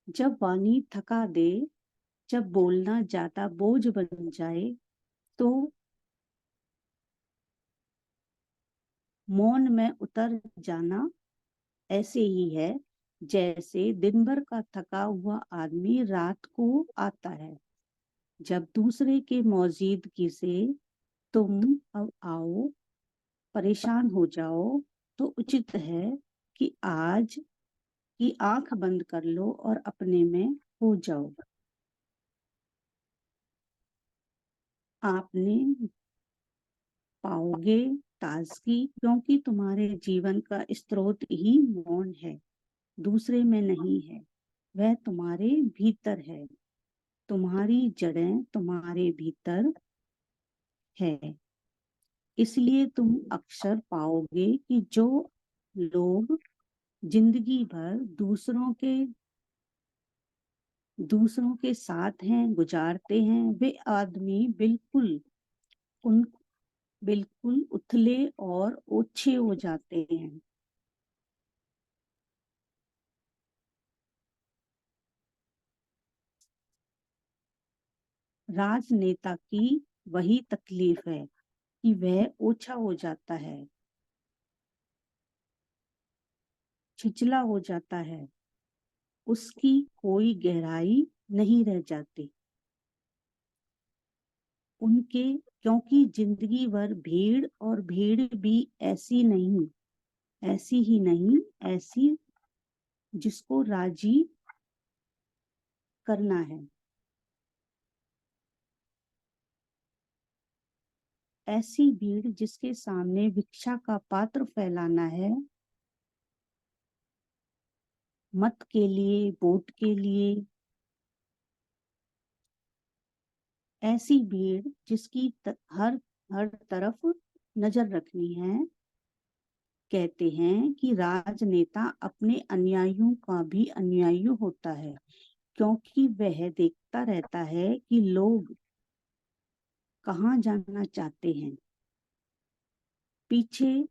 जब वाणी थका दे, जब बोलना ज्यादा बोझ बन जाए, तो मौन में उतर जाना ऐसे ही है जैसे दिन भर का थका हुआ आदमी रात को आता है। जब दूसरे के मौजूदगी से तुम अब आओ, परेशान हो जाओ, तो उचित है कि आज की आंख बंद कर लो और अपने में हो जाओ। आपने पाओगे ताजगी, क्योंकि तुम्हारे जीवन का स्रोत ही मौन है, दूसरे में नहीं है। वह तुम्हारे भीतर है, तुम्हारी जड़ें तुम्हारे भीतर है। इसलिए तुम अक्सर पाओगे कि जो लोग जिंदगी भर दूसरों के साथ हैं गुजारते हैं, वे आदमी उन बिल्कुल उथले और ओछे हो जाते हैं। राजनेता की वही तकलीफ है कि वह ओछा हो जाता है, छिछला हो जाता है, उसकी कोई गहराई नहीं रह जाती उनके, क्योंकि जिंदगी भर भीड़, और भीड़ भी ऐसी ही नहीं, ऐसी जिसको राजी करना है। ऐसी भीड़ जिसके सामने भिक्षा का पात्र फैलाना है, मत के लिए, वोट के लिए। ऐसी भीड़ जिसकी हर हर तरफ नजर रखनी है। कहते हैं कि राजनेता अपने अनुयायियों का भी अनुयायी होता है, क्योंकि वह देखता रहता है कि लोग कहाँ जाना चाहते हैं। पीछे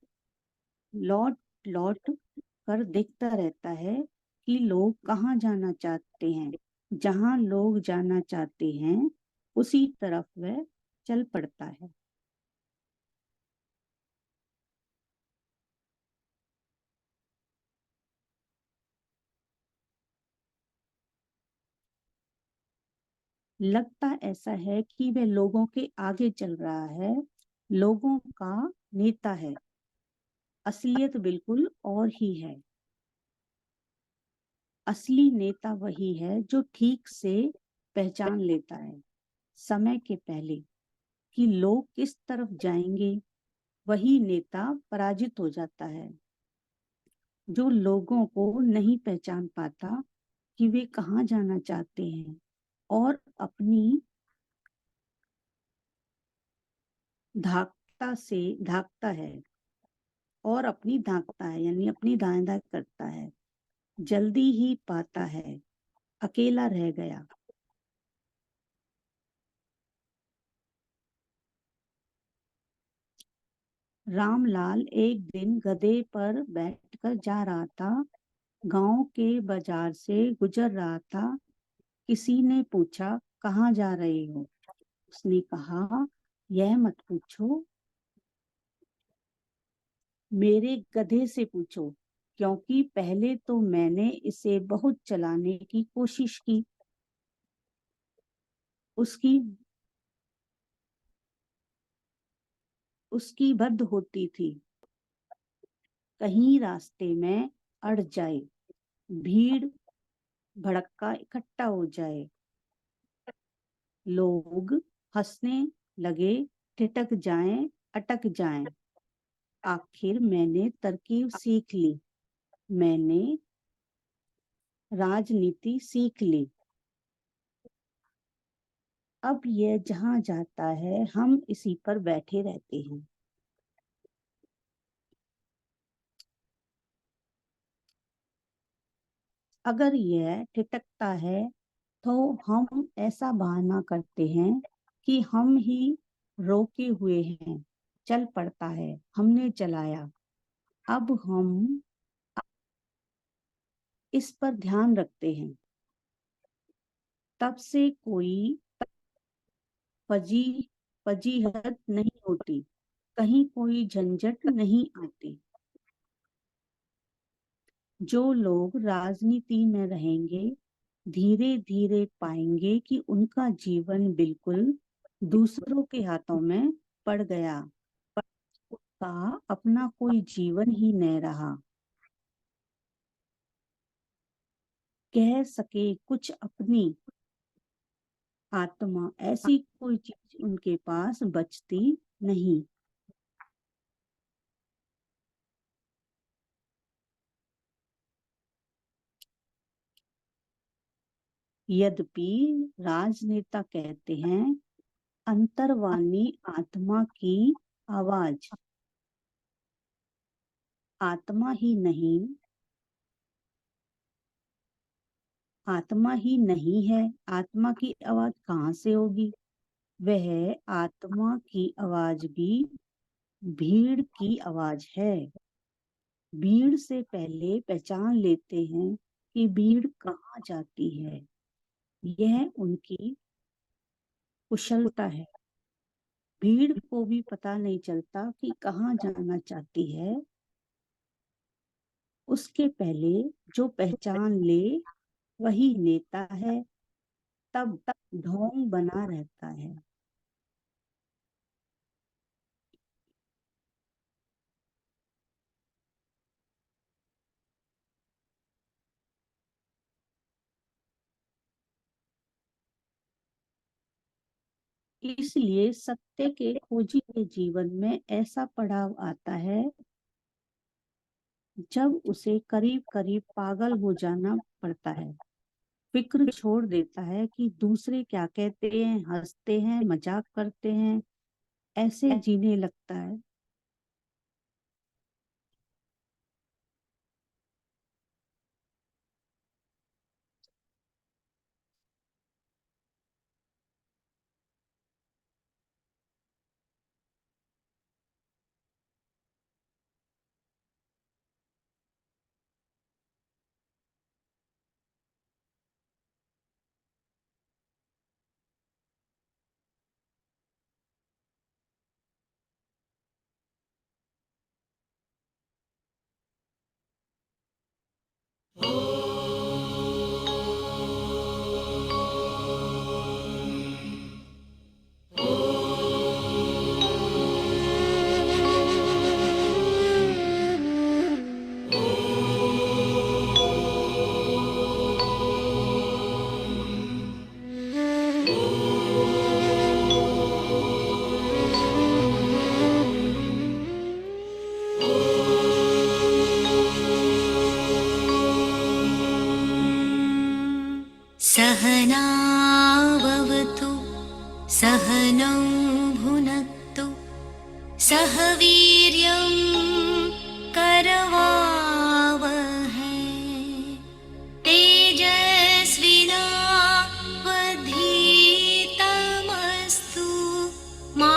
लौट लौट कर देखता रहता है कि लोग कहाँ जाना चाहते हैं। जहाँ लोग जाना चाहते हैं, उसी तरफ वह चल पड़ता है। लगता ऐसा है कि वह लोगों के आगे चल रहा है, लोगों का नेता है। असलियत बिल्कुल और ही है। असली नेता वही है जो ठीक से पहचान लेता है समय के पहले कि लोग किस तरफ जाएंगे। वही नेता पराजित हो जाता है जो लोगों को नहीं पहचान पाता कि वे कहाँ जाना चाहते हैं, और अपनी धाकता है, यानी अपनी दाएं करता है। जल्दी ही पाता है, अकेला रह गया। रामलाल एक दिन गधे पर बैठकर जा रहा था, गांव के बाजार से गुजर रहा था। किसी ने पूछा, कहाँ जा रहे हो? उसने कहा, यह मत पूछो, मेरे गधे से पूछो, क्योंकि पहले तो मैंने इसे बहुत चलाने की कोशिश की। उसकी उसकी बद होती थी, कहीं रास्ते में अड़ जाए, भीड़ भड़क्का इकट्ठा हो जाए, लोग हंसने लगे, ठिठक जाएं, अटक जाएं। आखिर मैंने तरकीब सीख ली, मैंने राजनीति सीख ली। अब यह जहां जाता है, हम इसी पर बैठे रहते हैं। अगर यह ठिठकता है, तो हम ऐसा बहाना करते हैं कि हम ही रोके हुए हैं। चल पड़ता है, हमने चलाया। अब हम इस पर ध्यान रखते हैं। तब से कोई फजीहत नहीं होती, कहीं कोई झंझट नहीं आती। जो लोग राजनीति में रहेंगे, धीरे धीरे पाएंगे कि उनका जीवन बिल्कुल दूसरों के हाथों में पड़ गया, का अपना कोई जीवन ही न रहा। कह सके कुछ अपनी आत्मा, ऐसी कोई चीज उनके पास बचती नहीं। यद्यपि राजनेता कहते हैं अंतर्वाणी आत्मा की आवाज, आत्मा ही नहीं, आत्मा ही नहीं है, आत्मा की आवाज कहाँ से होगी? वह आत्मा की आवाज भी भीड़ की आवाज है। भीड़ से पहले पहचान लेते हैं कि भीड़ कहाँ जाती है। यह उनकी कुशलता है। भीड़ को भी पता नहीं चलता कि कहाँ जाना चाहती है। उसके पहले जो पहचान ले वही नेता है, तब ढोंग बना रहता है। इसलिए सत्य के खोजी के जीवन में ऐसा पड़ाव आता है जब उसे करीब करीब पागल हो जाना पड़ता है। फिक्र छोड़ देता है कि दूसरे क्या कहते हैं, हंसते हैं, मजाक करते हैं, ऐसे जीने लगता है। सहनाववतु सहनौ भुनक्तु सह वीर्यं करवावहै तेजस्विनावधीतमस्तु मा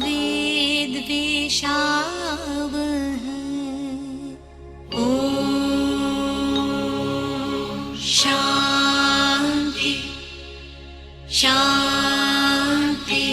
विद्विषावहै। ॐ शान्ति शान्ति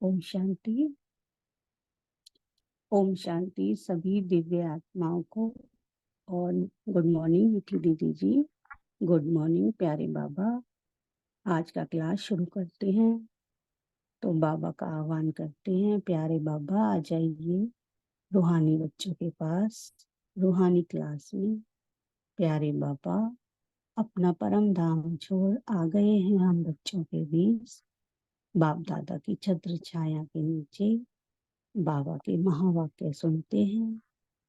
ओम शांति। ओम शांति सभी दिव्य आत्माओं को। और गुड मॉर्निंग मिठी दीदी जी। गुड मॉर्निंग प्यारे बाबा। आज का क्लास शुरू करते हैं तो बाबा का आह्वान करते हैं, प्यारे बाबा आ जाइए रूहानी बच्चों के पास, रूहानी क्लास में। प्यारे बाबा अपना परम धाम छोड़ आ गए हैं हम बच्चों के बीच, बाप दादा की छत्र छाया के नीचे। बाबा के महावाक्य सुनते हैं,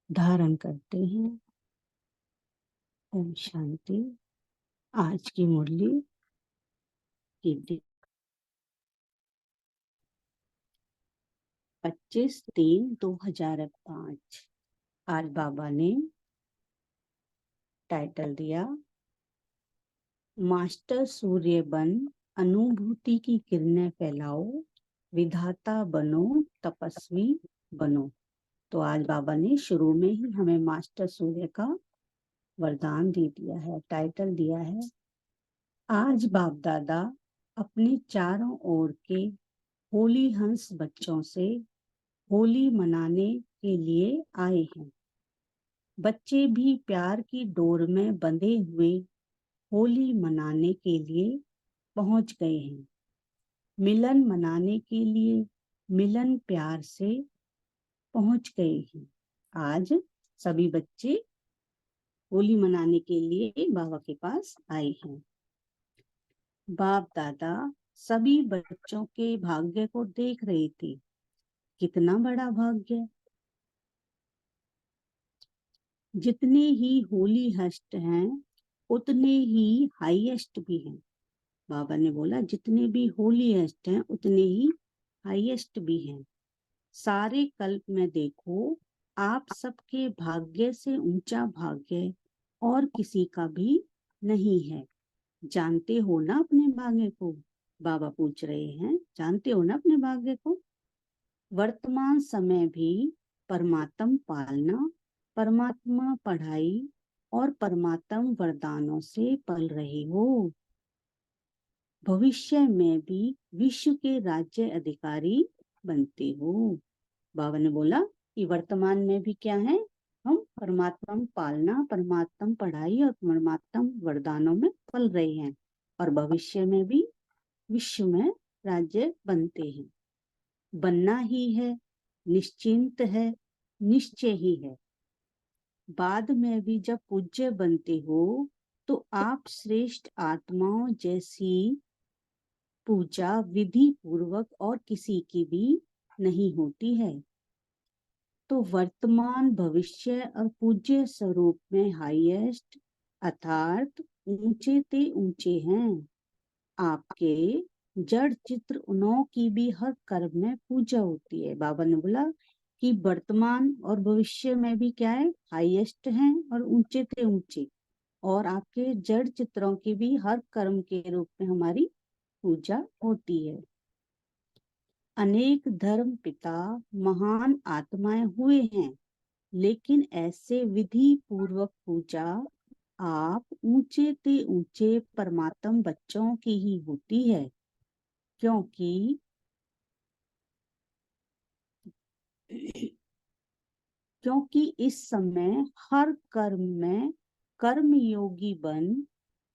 धारण करते हैं। ओम शांति। आज की मुरली की 25/3/2005। आज बाबा ने टाइटल दिया, मास्टर सूर्य बन अनुभूति की किरणें फैलाओ, विधाता बनो तपस्वी बनो। तो आज बाबा ने शुरू में ही हमें मास्टर सूर्य का वरदान दे दिया है, टाइटल दिया है। आज बाप दादा अपने चारों ओर के होली हंस बच्चों से होली मनाने के लिए आए हैं। बच्चे भी प्यार की डोर में बंधे हुए होली मनाने के लिए पहुंच गए हैं। मिलन मनाने के लिए मिलन प्यार से पहुंच गए हैं। आज सभी बच्चे होली मनाने के लिए बाबा के पास आए हैं। बाप दादा सभी बच्चों के भाग्य को देख रहे थे। कितना बड़ा भाग्य! जितने ही होली हस्ट हैं उतने ही हाईएस्ट भी हैं। बाबा ने बोला जितने भी होली हस्ट हैं उतने ही हाईएस्ट भी हैं। सारे कल्प में देखो, आप सबके भाग्य से ऊंचा भाग्य और किसी का भी नहीं है। जानते हो ना अपने भाग्य को? बाबा पूछ रहे हैं, जानते हो ना अपने भाग्य को? वर्तमान समय भी परमात्म पालना, परमात्मा पढ़ाई और परमात्म वरदानों से पल रहे हो। भविष्य में भी विश्व के राज्य अधिकारी बनते हो। बाबा ने बोला कि वर्तमान में भी क्या है, हम परमात्मा पालना, परमात्मा पढ़ाई और परमात्मा वरदानों में पल रहे हैं, और भविष्य में भी विश्व में राज्य बनते हैं। बनना ही है, निश्चिंत है, निश्चय ही है। बाद में भी जब पूज्य बनते हो तो आप श्रेष्ठ आत्माओं जैसी पूजा विधि पूर्वक और किसी की भी नहीं होती है। तो वर्तमान, भविष्य और पूज्य स्वरूप में हाईएस्ट अर्थात ऊंचे ते ऊंचे हैं। आपके जड़ चित्र उन्नों की भी हर कर्म में पूजा होती है। बाबा ने बोला कि वर्तमान और भविष्य में भी क्या है, हाईएस्ट हैं और ऊंचे ते ऊंचे, और आपके जड़ चित्रों की भी हर कर्म के रूप में हमारी पूजा होती है। अनेक धर्म पिता महान आत्माएं हुए हैं, लेकिन ऐसे विधि पूर्वक पूजा आप ऊंचे ते ऊंचे परमात्म बच्चों की ही होती है। क्योंकि इस समय हर कर्म में कर्म योगी बन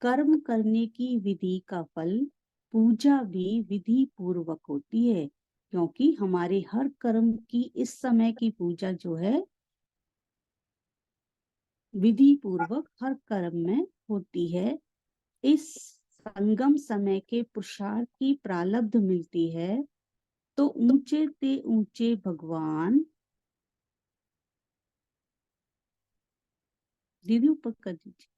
कर्म करने की विधि का फल पूजा भी विधि पूर्वक होती है। क्योंकि हमारे हर कर्म की इस समय की पूजा जो है विधि पूर्वक हर कर्म में होती है। इस संगम समय के पुरुषार्थ की प्रारब्ध मिलती है तो ऊंचे ते ऊंचे भगवान, दीदी ऊपर कर दीजिए,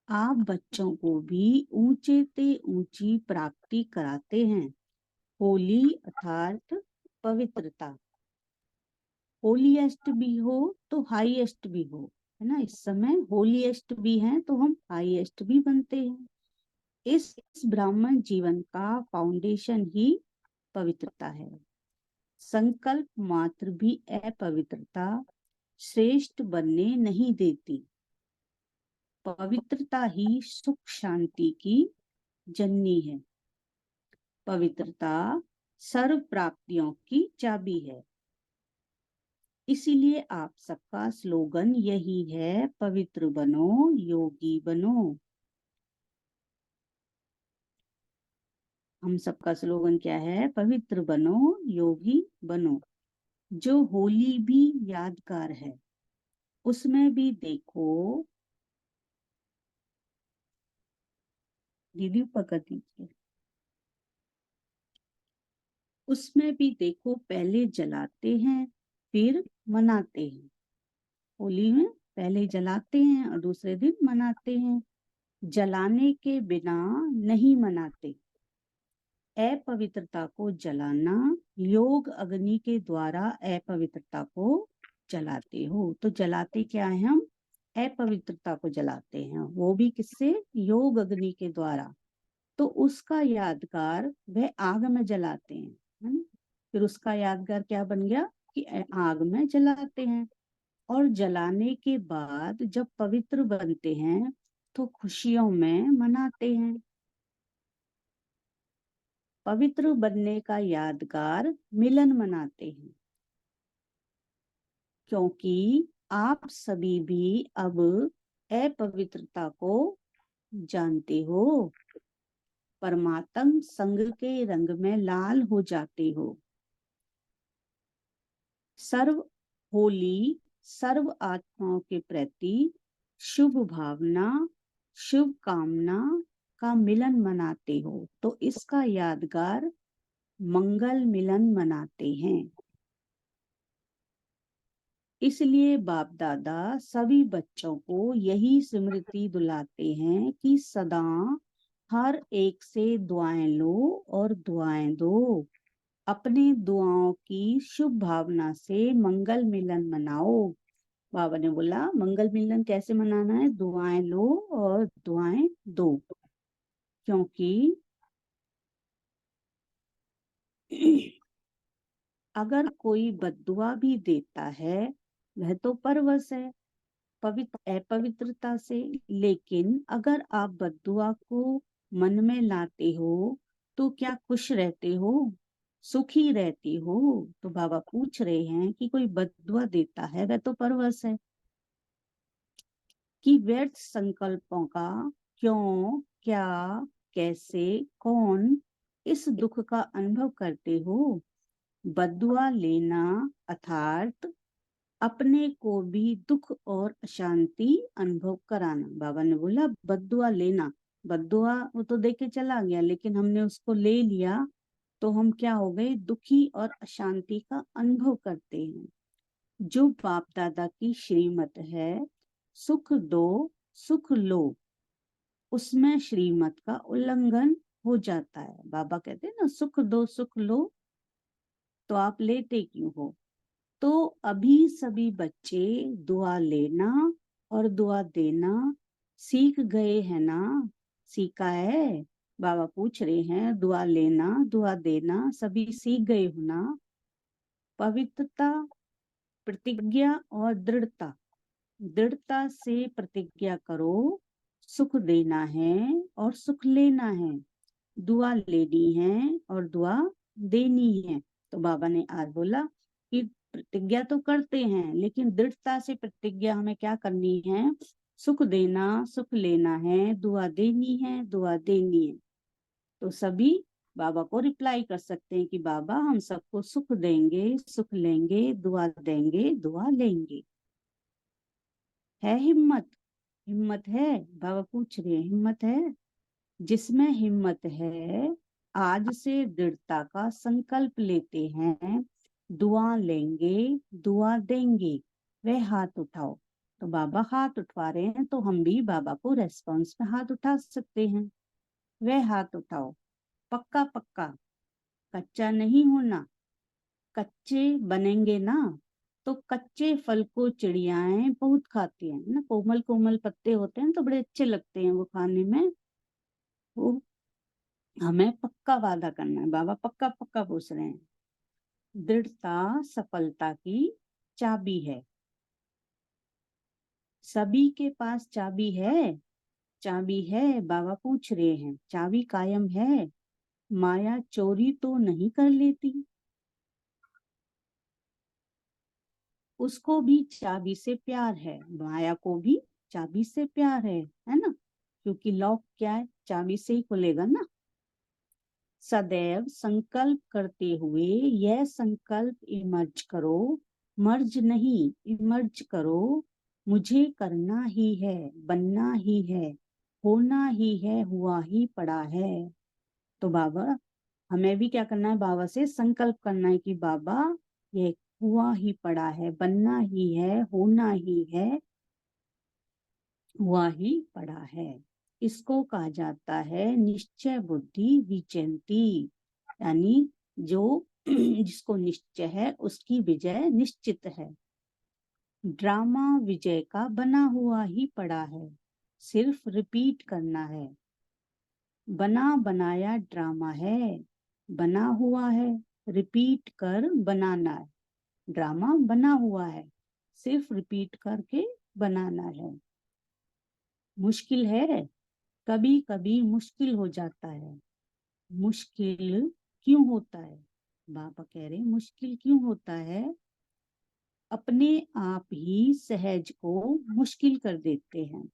आप बच्चों को भी ऊंचे ते ऊंची प्राप्ति कराते हैं। होली अर्थात पवित्रता, होलीएस्ट भी हो तो हाईएस्ट भी हो, है ना। इस समय होलीएस्ट भी हैं तो हम हाईएस्ट भी बनते हैं। इस ब्राह्मण जीवन का फाउंडेशन ही पवित्रता है। संकल्प मात्र भी अपवित्रता श्रेष्ठ बनने नहीं देती। पवित्रता ही सुख शांति की जननी है। पवित्रता सर्व प्राप्तियों की चाबी है। इसीलिए आप सबका स्लोगन यही है, पवित्र बनो योगी बनो। हम सबका स्लोगन क्या है? पवित्र बनो योगी बनो। जो होली भी यादगार है, उसमें भी देखो दीदी पकड़ दीजिए। उसमें भी देखो पहले जलाते हैं फिर मनाते हैं। होली में पहले जलाते हैं और दूसरे दिन मनाते हैं। जलाने के बिना नहीं मनाते। अपवित्रता को जलाना, योग अग्नि के द्वारा अपवित्रता को जलाते हो। तो जलाते क्या है हम? अपवित्रता को जलाते हैं, वो भी किससे? योग अग्नि के द्वारा। तो उसका यादगार वह आग में जलाते हैं, है ना। फिर उसका यादगार क्या बन गया कि आग में जलाते हैं। और जलाने के बाद जब पवित्र बनते हैं तो खुशियों में मनाते हैं। पवित्र बनने का यादगार मिलन मनाते हैं, क्योंकि आप सभी भी अब अपवित्रता को जानते हो। परमात्म संग के रंग में लाल हो जाते हो। सर्व होली सर्व आत्माओं के प्रति शुभ भावना, शुभ कामना का मिलन मनाते हो। तो इसका यादगार मंगल मिलन मनाते हैं। इसलिए बाप दादा सभी बच्चों को यही स्मृति दिलाते हैं कि सदा हर एक से दुआएं लो और दुआएं दो। अपने दुआओं की शुभ भावना से मंगल मिलन मनाओ। बाबा ने बोला मंगल मिलन कैसे मनाना है? दुआएं लो और दुआएं दो। क्योंकि अगर कोई बद्दुआ भी देता है वह तो परवश है पवित्र अपवित्रता से। लेकिन अगर आप बद्दुआ को मन में लाते हो तो क्या खुश रहते हो? सुखी रहती हो? तो बाबा पूछ रहे हैं कि कोई बद्दुआ देता है वह तो परवश है। कि व्यर्थ संकल्पों का क्यों, क्या, कैसे, कौन इस दुख का अनुभव करते हो? बद्दुआ लेना अर्थात अपने को भी दुख और अशांति अनुभव कराना। बाबा ने बोला बद्दुआ लेना। बद्दुआ वो तो देके चला गया, लेकिन हमने उसको ले लिया तो हम क्या हो गए? दुखी और अशांति का अनुभव करते हैं। जो बाप दादा की श्रीमत है, सुख दो सुख लो, उसमें श्रीमत का उल्लंघन हो जाता है। बाबा कहते हैं ना सुख दो सुख लो, तो आप लेते क्यों हो? तो अभी सभी बच्चे दुआ लेना और दुआ देना सीख गए हैं ना? सीखा है? बाबा पूछ रहे हैं दुआ लेना दुआ देना सभी सीख गए हो ना? पवित्रता, प्रतिज्ञा और दृढ़ता। दृढ़ता से प्रतिज्ञा करो, सुख देना है और सुख लेना है, दुआ लेनी है और दुआ देनी है। तो बाबा ने आज बोला कि प्रतिज्ञा तो करते हैं, लेकिन दृढ़ता से प्रतिज्ञा हमें क्या करनी है? सुख देना, सुख लेना है, दुआ देनी है, दुआ देनी है। तो सभी बाबा को रिप्लाई कर सकते हैं कि बाबा हम सबको सुख देंगे, सुख लेंगे, दुआ देंगे, दुआ लेंगे। है हिम्मत? हिम्मत है? बाबा पूछ रहे हैं हिम्मत है? जिसमें हिम्मत है आज से दृढ़ता का संकल्प लेते हैं, दुआ लेंगे, दुआ देंगे, वह हाथ उठाओ। तो बाबा हाथ उठवा रहे हैं तो हम भी बाबा को रेस्पॉन्स में हाथ उठा सकते हैं। वह हाथ उठाओ। पक्का पक्का, कच्चा नहीं होना। कच्चे बनेंगे ना तो कच्चे फल को चिड़ियाएं बहुत खाती हैं ना। कोमल कोमल पत्ते होते हैं तो बड़े अच्छे लगते हैं वो खाने में। वो हमें पक्का वादा करना है। बाबा पक्का पक्का पूछ रहे हैं। दृढ़ता सफलता की चाबी है। सभी के पास चाबी है? चाबी है? बाबा पूछ रहे हैं चाबी कायम है? माया चोरी तो नहीं कर लेती? उसको भी चाबी से प्यार है, माया को भी चाबी से प्यार है ना। क्योंकि लॉक क्या है? चाबी से ही खुलेगा ना। सदैव संकल्प करते हुए यह संकल्प इमर्ज करो, मर्ज नहीं इमर्ज करो, मुझे करना ही है, बनना ही है। होना ही है, हुआ ही पड़ा है। तो बाबा, हमें भी क्या करना है, बाबा से संकल्प करना है कि बाबा ये हुआ ही पड़ा है, बनना ही है, होना ही है, हुआ ही पड़ा है। इसको कहा जाता है निश्चय बुद्धि विचयंती, यानी जो जिसको निश्चय है उसकी विजय निश्चित है। ड्रामा विजय का बना हुआ ही पड़ा है, सिर्फ रिपीट करना है। बना बनाया ड्रामा है, बना हुआ है, रिपीट कर बनाना है। ड्रामा बना हुआ है, सिर्फ रिपीट करके बनाना है। मुश्किल है, कभी कभी मुश्किल हो जाता है। मुश्किल क्यों होता है? बाबा कह रहे मुश्किल क्यों होता है? अपने आप ही सहज को मुश्किल कर देते हैं।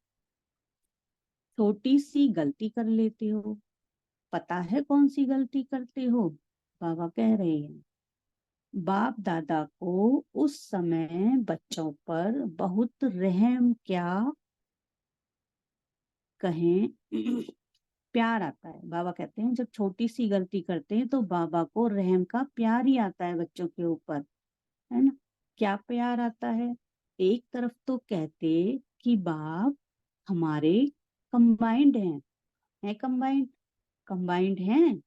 छोटी सी गलती कर लेते हो, पता है कौन सी गलती करते हो? बाबा कह रहे हैं बाप दादा को उस समय बच्चों पर बहुत रहम, क्या कहें, प्यार आता है। बाबा कहते हैं जब छोटी सी गलती करते हैं तो बाबा को रहम का प्यार ही आता है बच्चों के ऊपर, है ना। क्या प्यार आता है? एक तरफ तो कहते कि बाप हमारे कंबाइंड हैं, है कंबाइंड, कंबाइंड हैं,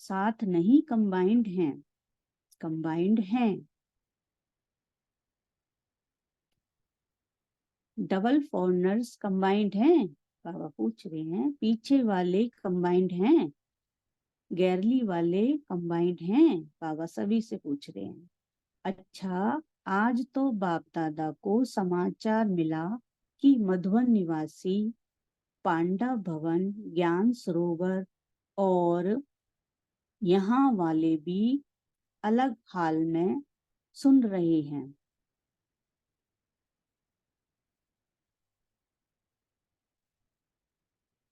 साथ नहीं, कंबाइंड हैं, कंबाइंड हैं। डबल फॉरनर्स कंबाइंड हैं? बाबा पूछ रहे हैं पीछे वाले कंबाइंड हैं, गैरली वाले कंबाइंड हैं? बाबा सभी से पूछ रहे हैं। अच्छा, आज तो बाप दादा को समाचार मिला कि मधुबन निवासी पांडव भवन, ज्ञान सरोवर और यहाँ वाले भी अलग हाल में सुन रहे हैं।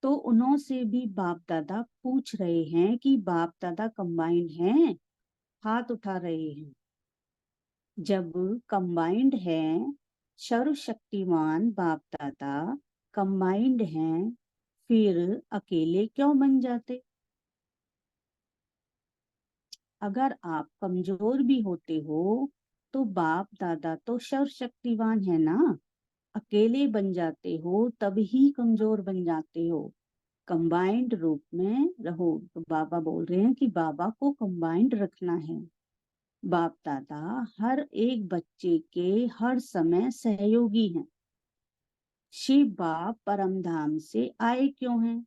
तो उन्हों से भी बाप दादा पूछ रहे हैं कि बाप दादा कंबाइंड हैं? हाथ उठा रहे हैं। जब कंबाइंड है, सर्वशक्तिमान बाप दादा कंबाइंड हैं, फिर अकेले क्यों बन जाते? अगर आप कमजोर भी होते हो तो बाप दादा तो सर्वशक्तिवान है ना। अकेले बन जाते हो तभी कमजोर बन जाते हो, कंबाइंड रूप में रहो। तो बाबा बोल रहे हैं कि बाबा को कंबाइंड रखना है। बाप दादा हर एक बच्चे के हर समय सहयोगी हैं। शिव बाप परम धाम से आए क्यों हैं?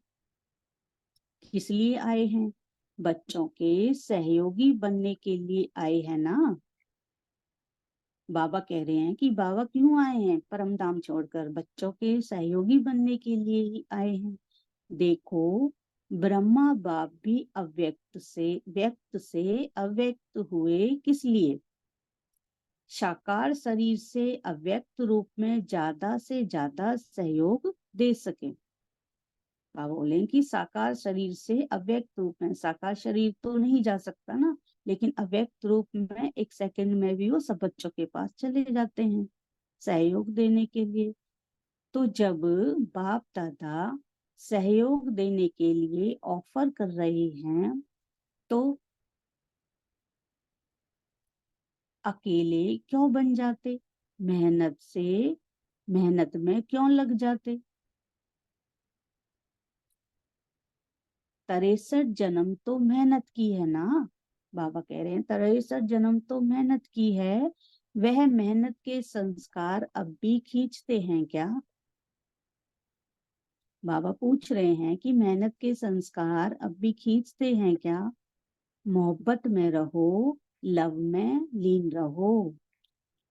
किस लिए आए हैं? बच्चों के सहयोगी बनने के लिए आए हैं ना। बाबा कह रहे हैं कि बाबा क्यों आए हैं परम धाम छोड़कर? बच्चों के सहयोगी बनने के लिए ही आए हैं। देखो, ब्रह्मा बाप भी अव्यक्त से व्यक्त से अव्यक्त हुए, किस लिए? साकार शरीर से अव्यक्त रूप में ज्यादा से ज्यादा सहयोग दे सके। बाबा बोले कि साकार शरीर से अव्यक्त रूप में, साकार शरीर तो नहीं जा सकता ना, लेकिन अव्यक्त रूप में एक सेकंड में भी वो सब बच्चों के पास चले जाते हैं सहयोग देने के लिए। तो जब बाप दादा सहयोग देने के लिए ऑफर कर रहे हैं तो अकेले क्यों बन जाते? मेहनत से, मेहनत में क्यों लग जाते? 63 जन्म तो मेहनत की है ना। बाबा कह रहे हैं 63 जन्म तो मेहनत की है, वह मेहनत के संस्कार अब भी खींचते हैं क्या? बाबा पूछ रहे हैं कि मेहनत के संस्कार अब भी खींचते हैं क्या? मोहब्बत में रहो, लव में लीन रहो।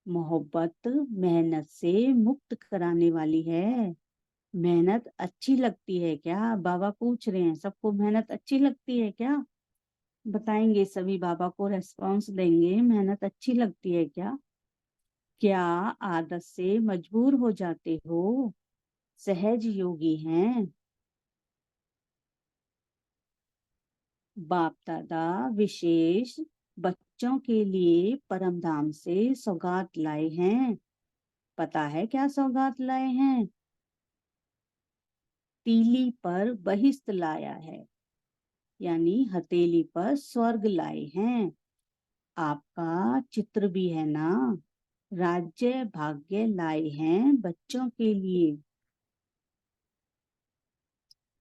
मोहब्बत मेहनत से मुक्त कराने वाली है। मेहनत अच्छी लगती है क्या? बाबा पूछ रहे हैं सबको मेहनत अच्छी लगती है क्या? बताएंगे सभी, बाबा को रेस्पॉन्स देंगे मेहनत अच्छी लगती है क्या? क्या आदत से मजबूर हो जाते हो? सहज योगी हैं। बाप दादा विशेष बच्चों के लिए परम धाम से सौगात लाए हैं। पता है क्या सौगात लाए हैं? तीली पर बहिष्त लाया है, यानी हथेली पर स्वर्ग लाए हैं। आपका चित्र भी है ना, राज्य भाग्य लाए हैं बच्चों के लिए।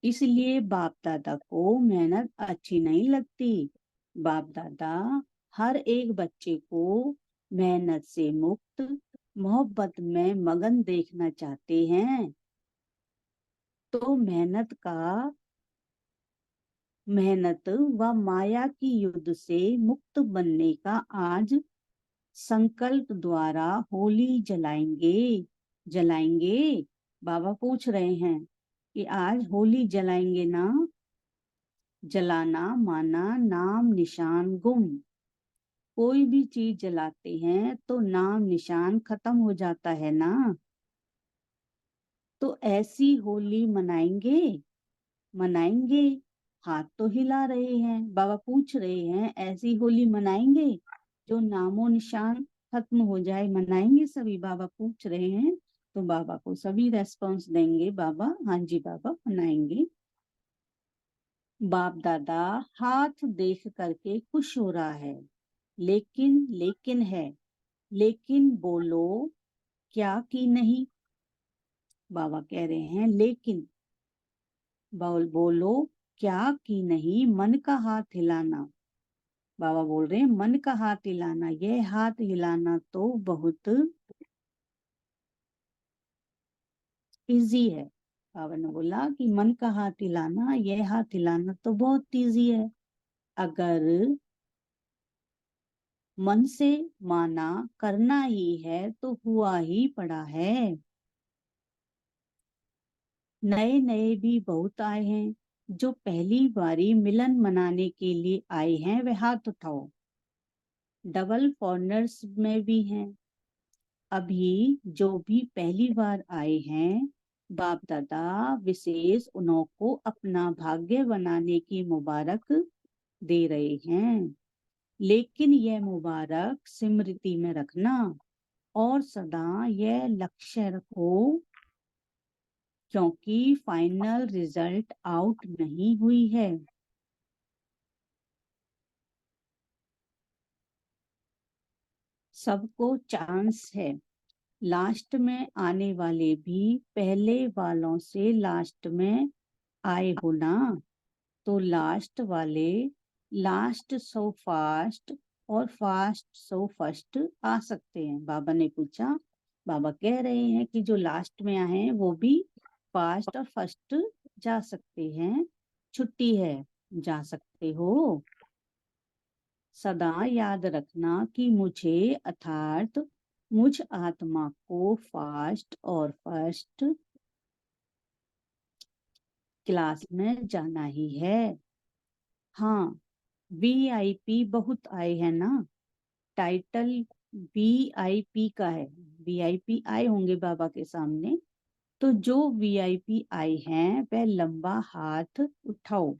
इसलिए बाप दादा को मेहनत अच्छी नहीं लगती। बाप दादा हर एक बच्चे को मेहनत से मुक्त, मोहब्बत में मगन देखना चाहते हैं। तो मेहनत व माया की युद्ध से मुक्त बनने का आज संकल्प द्वारा होली जलाएंगे। बाबा पूछ रहे हैं कि आज होली जलाएंगे ना। जलाना माना नाम निशान गुम। कोई भी चीज जलाते हैं तो नाम निशान खत्म हो जाता है ना। तो ऐसी होली मनाएंगे। हाथ तो हिला रहे हैं, बाबा पूछ रहे हैं ऐसी होली मनाएंगे जो नामो निशान खत्म हो जाए। मनाएंगे सभी, बाबा पूछ रहे हैं। तो बाबा को सभी रेस्पॉन्स देंगे। बाबा हाँ जी बाबा मनाएंगे। बाप दादा हाथ देख करके खुश हो रहा है, लेकिन बोलो क्या कि नहीं। बाबा कह रहे हैं लेकिन बोलो क्या कि नहीं, मन का हाथ हिलाना। बाबा बोल रहे हैं मन का हाथ हिलाना, यह हाथ हिलाना तो बहुत इजी है। बाबा ने बोला कि मन का हाथ हिलाना, यह हाथ हिलाना तो बहुत इजी है। अगर मन से माना करना ही है तो हुआ ही पड़ा है। नए नए भी बहुत आए हैं, जो पहली बारी मिलन मनाने के लिए आए हैं वे हाथ उठाओ। डबल फॉरनर्स में भी हैं। अभी जो भी पहली बार आए हैं, बाप दादा विशेष उन्हों को अपना भाग्य बनाने की मुबारक दे रहे हैं। लेकिन यह मुबारक स्मृति में रखना और सदा यह लक्ष्य रखो, क्योंकि फाइनल रिजल्ट आउट नहीं हुई है। सबको चांस है। लास्ट में आने वाले भी पहले वालों से लास्ट में आए हो ना। तो लास्ट वाले लास्ट सो फास्ट और फास्ट सो फर्स्ट आ सकते हैं। बाबा ने पूछा, बाबा कह रहे हैं कि जो लास्ट में आए हैं वो भी फास्ट और फर्स्ट जा सकते हैं। छुट्टी है, जा सकते हो। सदा याद रखना कि मुझे अर्थात मुझ आत्मा को फास्ट और फर्स्ट क्लास में जाना ही है। हाँ, वीआईपी बहुत आए हैं ना। टाइटल वीआईपी का है। वीआईपी आए होंगे बाबा के सामने। तो जो वीआईपी आए हैं वह लंबा हाथ उठाओ।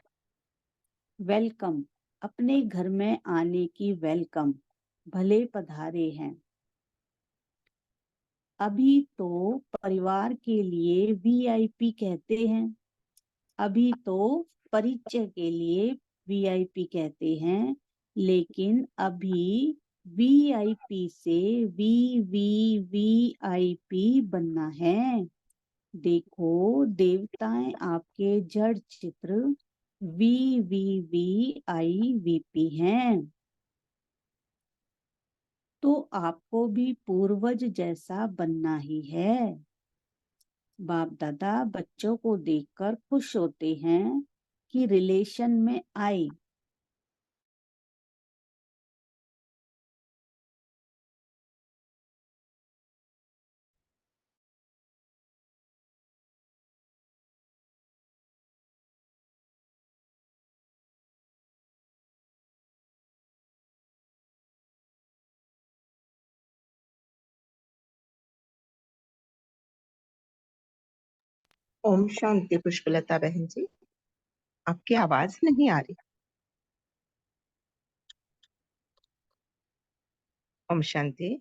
वेलकम, अपने घर में आने की वेलकम, भले पधारे हैं। अभी तो परिवार के लिए वीआईपी कहते हैं। अभी तो परिचय के लिए वीआईपी कहते हैं, लेकिन अभी वीआईपी से वीवीवीआईपी बनना है। देखो देवताएं आपके जड़ चित्र वीवीवीआईवीपी हैं। तो आपको भी पूर्वज जैसा बनना ही है। बाप दादा बच्चों को देखकर खुश होते हैं कि रिलेशन में आए। ओम शांति पुष्पलता बहन जी, आपकी आवाज नहीं आ रही। ओम शांति।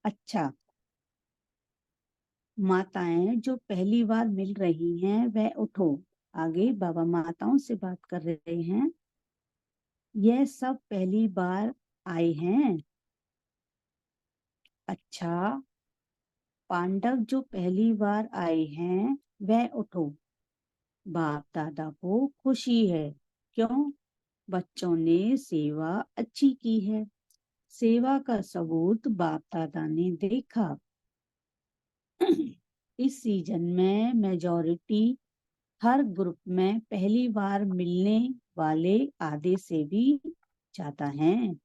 अच्छा, माताएं जो पहली बार मिल रही हैं वह उठो। आगे बाबा माताओं से बात कर रहे हैं। यह सब पहली बार आए हैं। अच्छा, पांडव जो पहली बार आए हैं वह उठो। बाप दादा को खुशी है। क्यों? बच्चों ने सेवा अच्छी की है। सेवा का सबूत बाप दादा ने देखा। इस सीजन में मेजॉरिटी हर ग्रुप में पहली बार मिलने वाले आधे से भी ज्यादा हैं।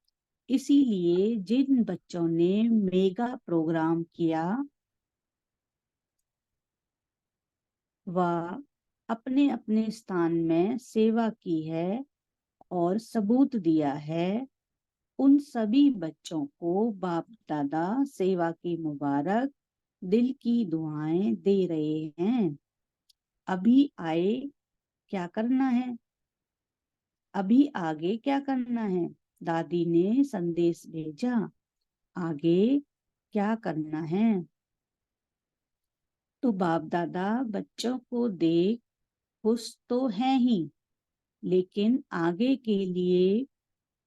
इसीलिए जिन बच्चों ने मेगा प्रोग्राम किया वह अपने अपने स्थान में सेवा की है और सबूत दिया है, उन सभी बच्चों को बाप दादा सेवा की मुबारक दिल की दुआएं दे रहे हैं। अभी आए क्या करना है? अभी आगे क्या करना है? दादी ने संदेश भेजा। आगे क्या करना है? तो बाप दादा बच्चों को देख खुश तो हैं ही, लेकिन आगे के लिए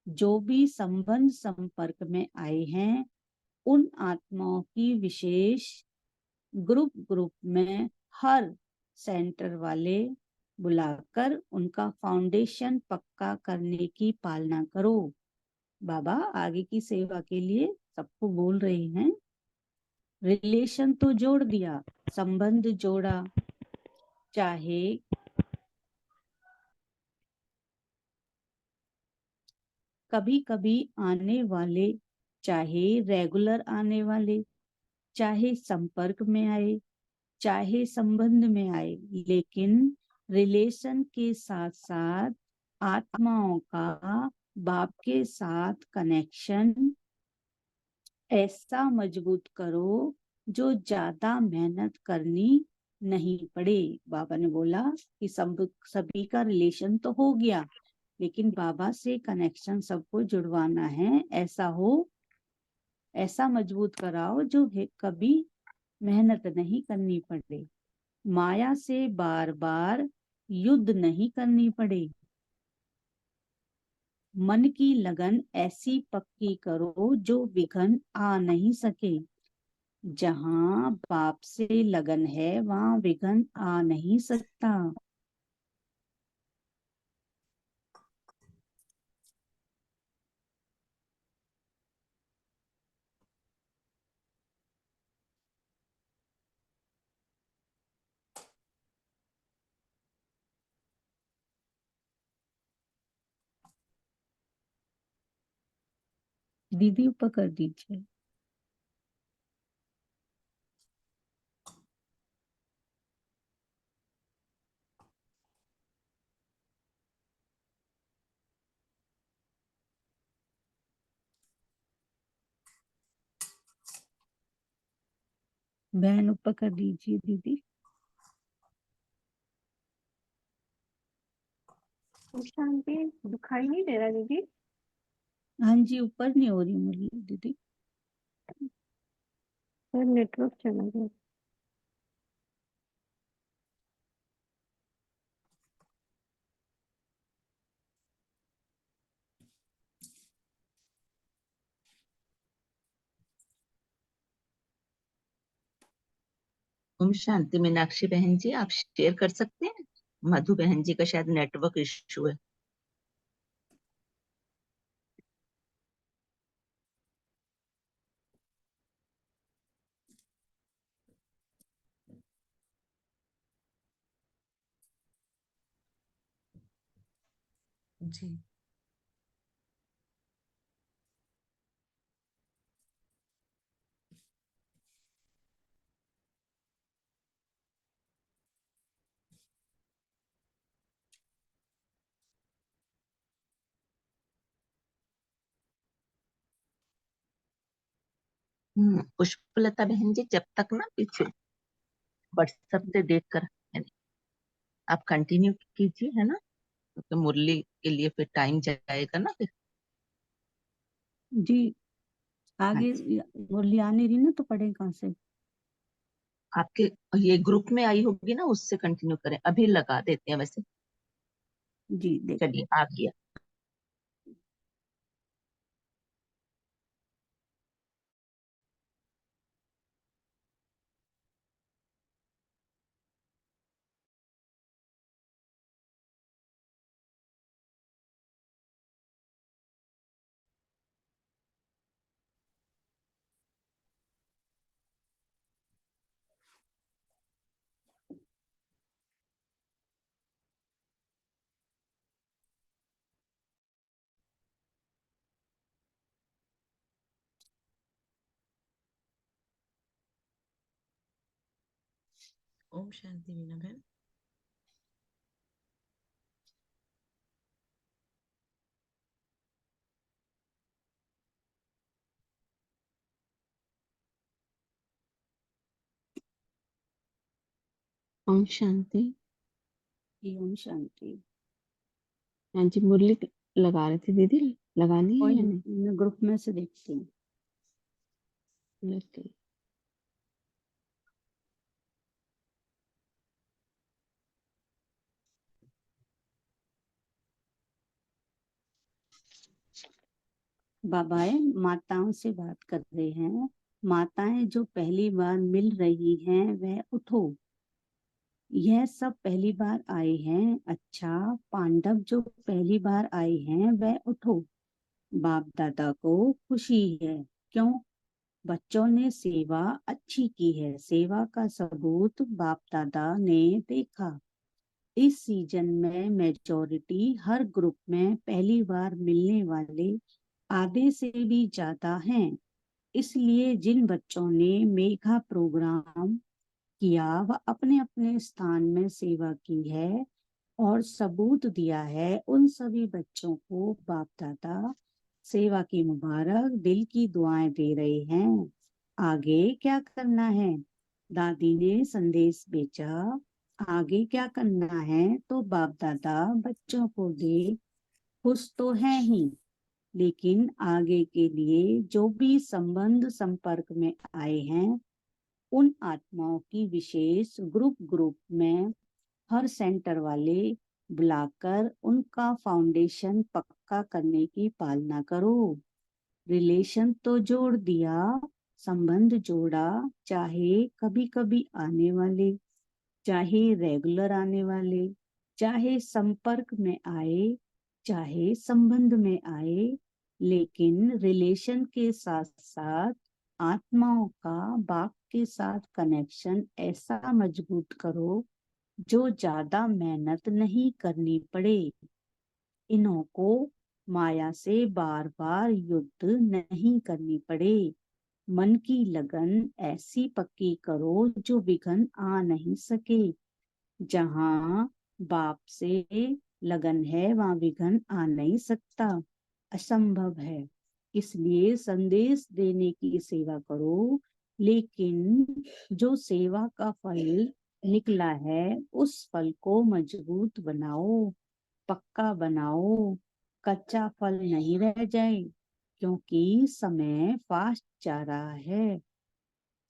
जो भी संबंध संपर्क में आए हैं उन आत्माओं की विशेष ग्रुप ग्रुप में हर सेंटर वाले बुलाकर उनका फाउंडेशन पक्का करने की पालना करो। बाबा आगे की सेवा के लिए सबको बोल रहे हैं। रिलेशन तो जोड़ दिया, संबंध जोड़ा, चाहे कभी कभी आने वाले, चाहे रेगुलर आने वाले, चाहे संपर्क में आए, चाहे संबंध में आए, लेकिन रिलेशन के साथ साथ आत्माओं का बाप के साथ कनेक्शन ऐसा मजबूत करो जो ज्यादा मेहनत करनी नहीं पड़े। बाबा ने बोला कि सब सभी का रिलेशन तो हो गया, लेकिन बाबा से कनेक्शन सबको जुड़वाना है। ऐसा मजबूत कराओ जो कभी मेहनत नहीं करनी पड़े, माया से बार बार युद्ध नहीं करनी पड़े। मन की लगन ऐसी पक्की करो जो विघ्न आ नहीं सके। जहाँ बाप से लगन है वहाँ विघ्न आ नहीं सकता। दीदी ऊपर कर दीजिए। बहन ऊपर कर दीजिए दीदी। शांति दिखाई नहीं दे रहा दीदी। हाँ जी, ऊपर नहीं हो रही मुरली दीदी। और नेटवर्क चला गया। ओम शांति। मीनाक्षी बहन जी आप शेयर कर सकते हैं? मधु बहन जी का शायद नेटवर्क इश्यू है। जी। पुष्पलता बहन जी जब तक ना पीछे व्हाट्सएप से देखकर यानी आप कंटिन्यू कीजिए, है ना, क्योंकि मुरली के लिए फिर टाइम जाएगा ना फिर। जी आगे मुरली आ नहीं रही ना, तो पढ़े कहाँ से? आपके ये ग्रुप में आई होगी ना, उससे कंटिन्यू करें, अभी लगा देते हैं वैसे। जी देख। चलिए आ गया। ओम शांति मीना बहन। ओम शांति। ओम शांति। हाँ जी, मुरली लगा रहे थे दीदी, लगानी है कोई या नहीं? नहीं, मैं ग्रुप में से देखती हूँ। लग गई। बाबाएं माताओं से बात कर रहे हैं। माताएं जो पहली बार मिल रही हैं, वह उठो। यह सब पहली बार आए हैं। अच्छा, पांडव जो पहली बार आए हैं, वह उठो। बाप दादा को खुशी है। क्यों? बच्चों ने सेवा अच्छी की है। सेवा का सबूत बाप दादा ने देखा। इस सीजन में मेजॉरिटी हर ग्रुप में पहली बार मिलने वाले आधे से भी ज्यादा हैं। इसलिए जिन बच्चों ने मेघा प्रोग्राम किया, वह अपने अपने स्थान में सेवा की है और सबूत दिया है, उन सभी बच्चों को बाप दादा सेवा की मुबारक दिल की दुआएं दे रहे हैं। आगे क्या करना है? दादी ने संदेश भेजा। आगे क्या करना है तो बाप दादा बच्चों को दे खुश तो है ही, लेकिन आगे के लिए जो भी संबंध संपर्क में आए हैं, उन आत्माओं की विशेष ग्रुप में हर सेंटर वाले बुलाकर उनका फाउंडेशन पक्का करने की पालना करो। रिलेशन तो जोड़ दिया, संबंध जोड़ा, चाहे कभी कभी आने वाले, चाहे रेगुलर आने वाले, चाहे संपर्क में आए, चाहे संबंध में आए, लेकिन रिलेशन के साथ साथ आत्माओं का बाप के साथ कनेक्शन ऐसा मजबूत करो जो ज्यादा मेहनत नहीं करनी पड़े। इन्हों को माया से बार बार युद्ध नहीं करनी पड़े। मन की लगन ऐसी पक्की करो जो विघ्न आ नहीं सके। जहाँ बाप से लगन है, वहाँ विघ्न आ नहीं सकता, असंभव है। इसलिए संदेश देने की सेवा करो, लेकिन जो सेवा का फल निकला है, उस फल को मजबूत बनाओ, पक्का बनाओ, कच्चा फल नहीं रह जाए, क्योंकि समय फास्ट जा रहा है।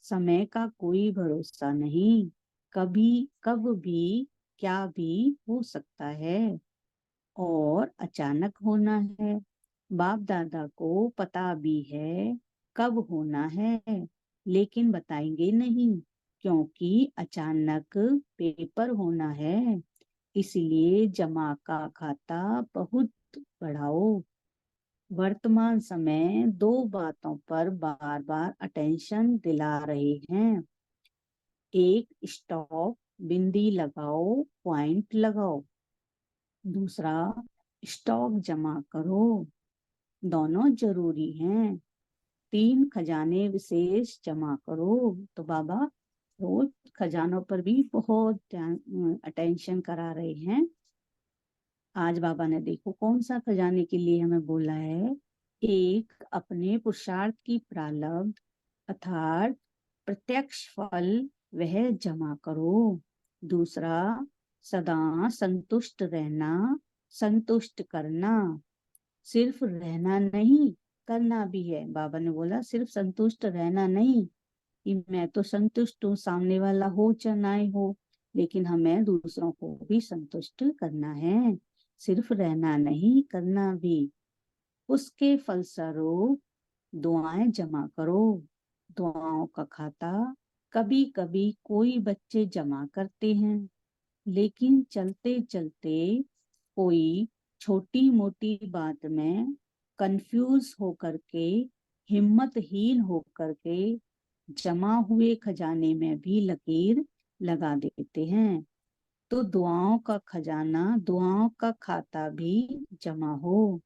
समय का कोई भरोसा नहीं, कभी कब भी क्या भी हो सकता है और अचानक होना है। बाप दादा को पता भी है कब होना है, लेकिन बताएंगे नहीं, क्योंकि अचानक पेपर होना है। इसलिए जमा का खाता बहुत बढ़ाओ। वर्तमान समय दो बातों पर बार बार अटेंशन दिला रहे हैं। एक, स्टॉप, बिंदी लगाओ, पॉइंट लगाओ। दूसरा, स्टॉक जमा करो। दोनों जरूरी हैं। 3, खजाने विशेष जमा करो। तो बाबा रोज खजानों पर भी बहुत अटेंशन करा रहे हैं। आज बाबा ने देखो कौन सा खजाने के लिए हमें बोला है। एक, अपने पुरुषार्थ की प्रारब्ध अर्थात प्रत्यक्ष फल वह जमा करो। दूसरा, सदा संतुष्ट रहना, संतुष्ट करना। सिर्फ रहना नहीं, करना भी है। बाबा ने बोला सिर्फ संतुष्ट रहना नहीं कि मैं तो संतुष्ट हूँ, सामने वाला हो चाहे ना हो, लेकिन हमें दूसरों को भी संतुष्ट करना है, सिर्फ रहना नहीं, करना भी। उसके फलस्वरूप दुआएं जमा करो। दुआओं का खाता कभी कभी कोई बच्चे जमा करते हैं, लेकिन चलते चलते कोई छोटी मोटी बात में कंफ्यूज होकर के, हिम्मतहीन होकर के जमा हुए खजाने में भी लकीर लगा देते हैं। तो दुआओं का खजाना, दुआओं का खाता भी जमा हो।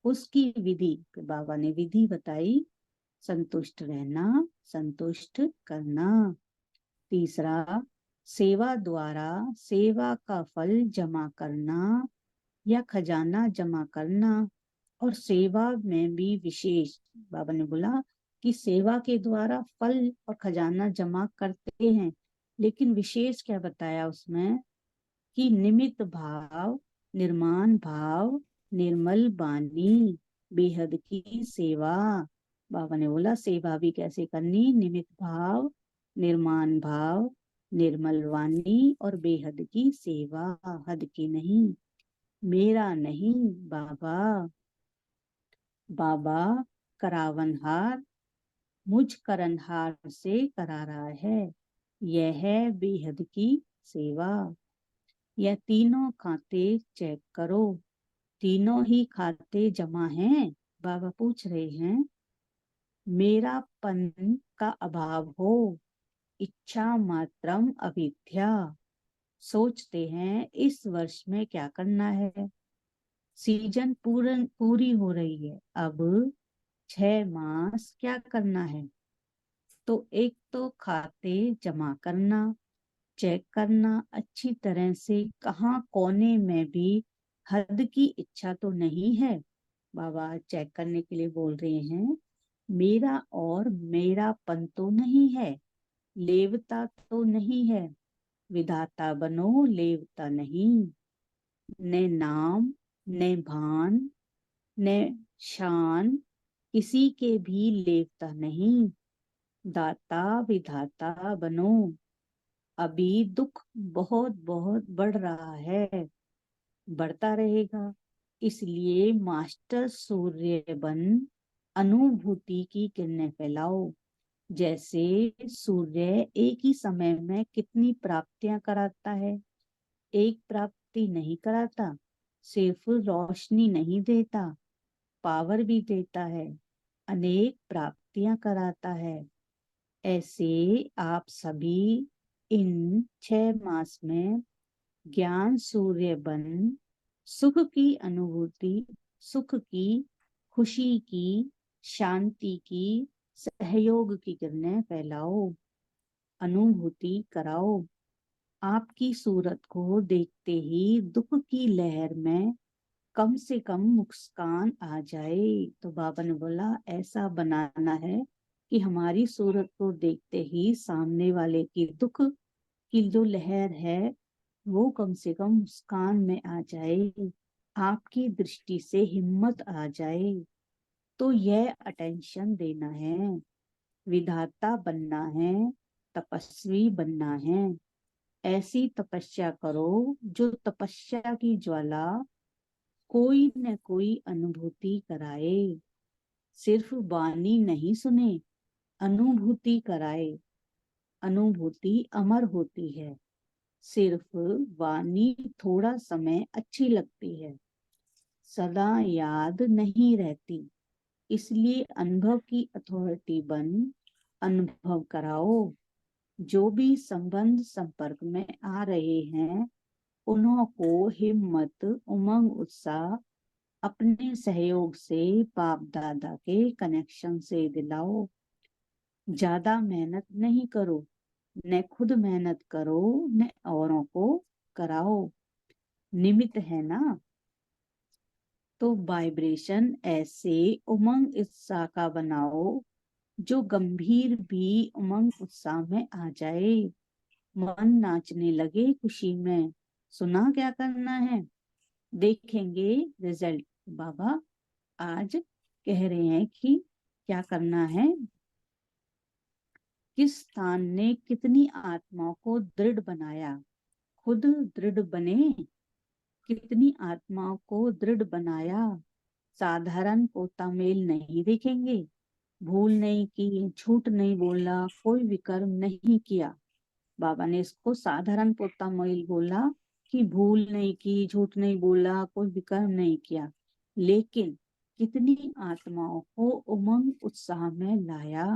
उसकी विधि, बाबा ने विधि बताई, संतुष्ट रहना, संतुष्ट करना। तीसरा, सेवा द्वारा सेवा का फल जमा करना या खजाना जमा करना। और सेवा में भी विशेष, बाबा ने बोला कि सेवा के द्वारा फल और खजाना जमा करते हैं, लेकिन विशेष क्या बताया उसमें कि निमित्त भाव, निर्माण भाव, निर्मल वाणी, बेहद की सेवा। बाबा ने बोला सेवा भी कैसे करनी, निमित्त भाव, निर्माण भाव, निर्मल वाणी और बेहद की सेवा, हद की नहीं, मेरा नहीं बाबा। बाबा करावनहार मुझ करनहार से करा रहा है, यह है बेहद की सेवा। यह तीनों खाते चेक करो, तीनों ही खाते जमा हैं। बाबा पूछ रहे हैं, मेरापन का अभाव हो, इच्छा मात्रम अविद्या। सोचते हैं इस वर्ष में क्या करना है, सीजन पूरी हो रही है, अब 6 मास क्या करना है। तो एक तो खाते जमा करना, चेक करना अच्छी तरह से, कहाँ कोने में भी हद की इच्छा तो नहीं है। बाबा चेक करने के लिए बोल रहे हैं, मेरा और मेरापन तो नहीं है, लेवता तो नहीं है, विधाता बनो लेवता नहीं, न नाम न भान न शान किसी के भी लेवता नहीं, दाता विधाता बनो। अभी दुख बहुत बहुत बढ़ रहा है, बढ़ता रहेगा, इसलिए मास्टर सूर्य बन अनुभूति की किरणें फैलाओ। जैसे सूर्य एक ही समय में कितनी प्राप्तियां कराता है, एक प्राप्ति नहीं कराता, सिर्फ रोशनी नहीं देता, पावर भी देता है, अनेक प्राप्तियां कराता है। ऐसे आप सभी इन 6 मास में ज्ञान सूर्य बन सुख की अनुभूति, सुख की, खुशी की, शांति की, सहयोग की किरणें फैलाओ, अनुभूति कराओ। आपकी सूरत को देखते ही दुख की लहर में कम से कम मुस्कान आ जाए। तो बाबा ने बोला ऐसा बनाना है कि हमारी सूरत को देखते ही सामने वाले की दुख की जो लहर है वो कम से कम मुस्कान में आ जाए, आपकी दृष्टि से हिम्मत आ जाए। तो यह अटेंशन देना है, विधाता बनना है, तपस्वी बनना है। ऐसी तपस्या करो जो तपस्या की ज्वाला कोई न कोई अनुभूति कराए, सिर्फ वाणी नहीं सुने, अनुभूति कराए। अनुभूति अमर होती है, सिर्फ वाणी थोड़ा समय अच्छी लगती है, सदा याद नहीं रहती। इसलिए अनुभव की अथॉरिटी बन अनुभव कराओ। जो भी संबंध संपर्क में आ रहे हैं उन्हों को हिम्मत, उमंग, उत्साह अपने सहयोग से बाप दादा के कनेक्शन से दिलाओ। ज्यादा मेहनत नहीं करो, न खुद मेहनत करो न औरों को कराओ, निमित्त है ना। तो वाइब्रेशन ऐसे उमंग उत्साह का बनाओ जो गंभीर भी उमंग उत्साह में आ जाए, मन नाचने लगे खुशी में। सुना क्या करना है, देखेंगे रिजल्ट। बाबा आज कह रहे हैं कि क्या करना है, किस स्थान ने कितनी आत्माओं को दृढ़ बनाया, खुद दृढ़ बने, कितनी आत्माओं को दृढ़ बनाया। साधारण पोता मेल नहीं देखेंगे, भूल नहीं की, झूठ नहीं बोला, कोई विकर्म नहीं किया। बाबा ने इसको साधारण पोता मेल बोला कि भूल नहीं की, झूठ नहीं बोला, कोई विकर्म नहीं किया, लेकिन कितनी आत्माओं को उमंग उत्साह में लाया,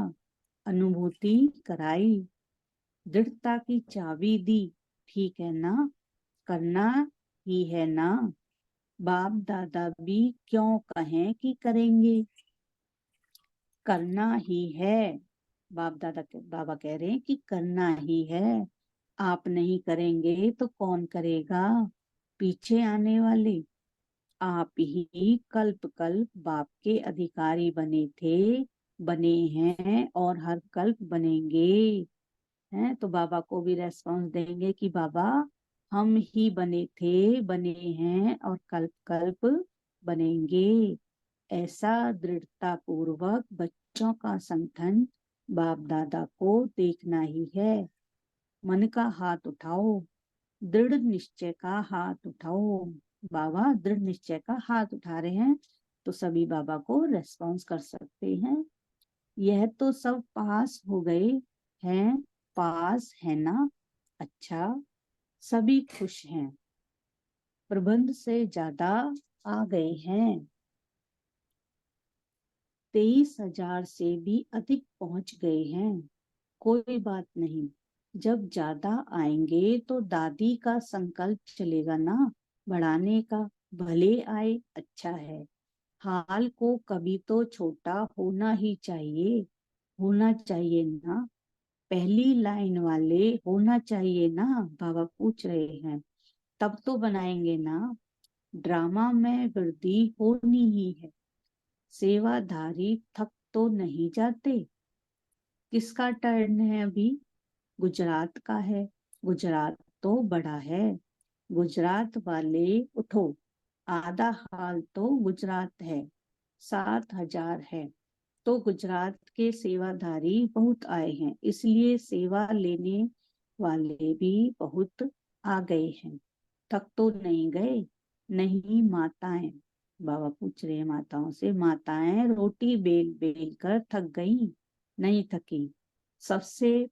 अनुभूति कराई, दृढ़ता की चाबी दी। ठीक है ना, करना ही है ना। बाप दादा भी क्यों कहें कि करेंगे, करना ही है। बाबा कह रहे हैं कि करना ही है। आप नहीं करेंगे तो कौन करेगा, पीछे आने वाले। आप ही कल्प कल्प बाप के अधिकारी बने थे, बने हैं और हर कल्प बनेंगे हैं। तो बाबा को भी रेस्पॉन्स देंगे कि बाबा हम ही बने थे, बने हैं और कल्प कल्प बनेंगे। ऐसा दृढ़ता पूर्वक बच्चों का संगठन बाप दादा को देखना ही है। मन का हाथ उठाओ, दृढ़ निश्चय का हाथ उठाओ। बाबा दृढ़ निश्चय का हाथ उठा रहे हैं, तो सभी बाबा को रेस्पॉन्स कर सकते हैं। यह तो सब पास हो गए हैं, पास है ना, अच्छा सभी खुश हैं, प्रबंध से ज्यादा आ गए हैं, 23,000 से भी अधिक पहुंच गए हैं। कोई बात नहीं, जब ज्यादा आएंगे तो दादी का संकल्प चलेगा ना बढ़ाने का, भले आए अच्छा है। हाल को कभी तो छोटा होना ही चाहिए, होना चाहिए ना, पहली लाइन वाले होना चाहिए ना, बाबा पूछ रहे हैं, तब तो बनाएंगे ना। ड्रामा में वृद्धि होनी ही है, सेवाधारी थक तो नहीं जाते। किसका टर्न है अभी, गुजरात का है, गुजरात तो बड़ा है, गुजरात वाले उठो, आधा हाल तो गुजरात है, 7,000 है, तो गुजरात के सेवाधारी बहुत आए हैं, इसलिए सेवा लेने वाले भी बहुत आ गए हैं। थक तो नहीं गए, नहीं माताएं, बाबा पूछ रहे हैं माताओं से, माताएं रोटी बेल बेल कर थक गई, नहीं थकी, सबसे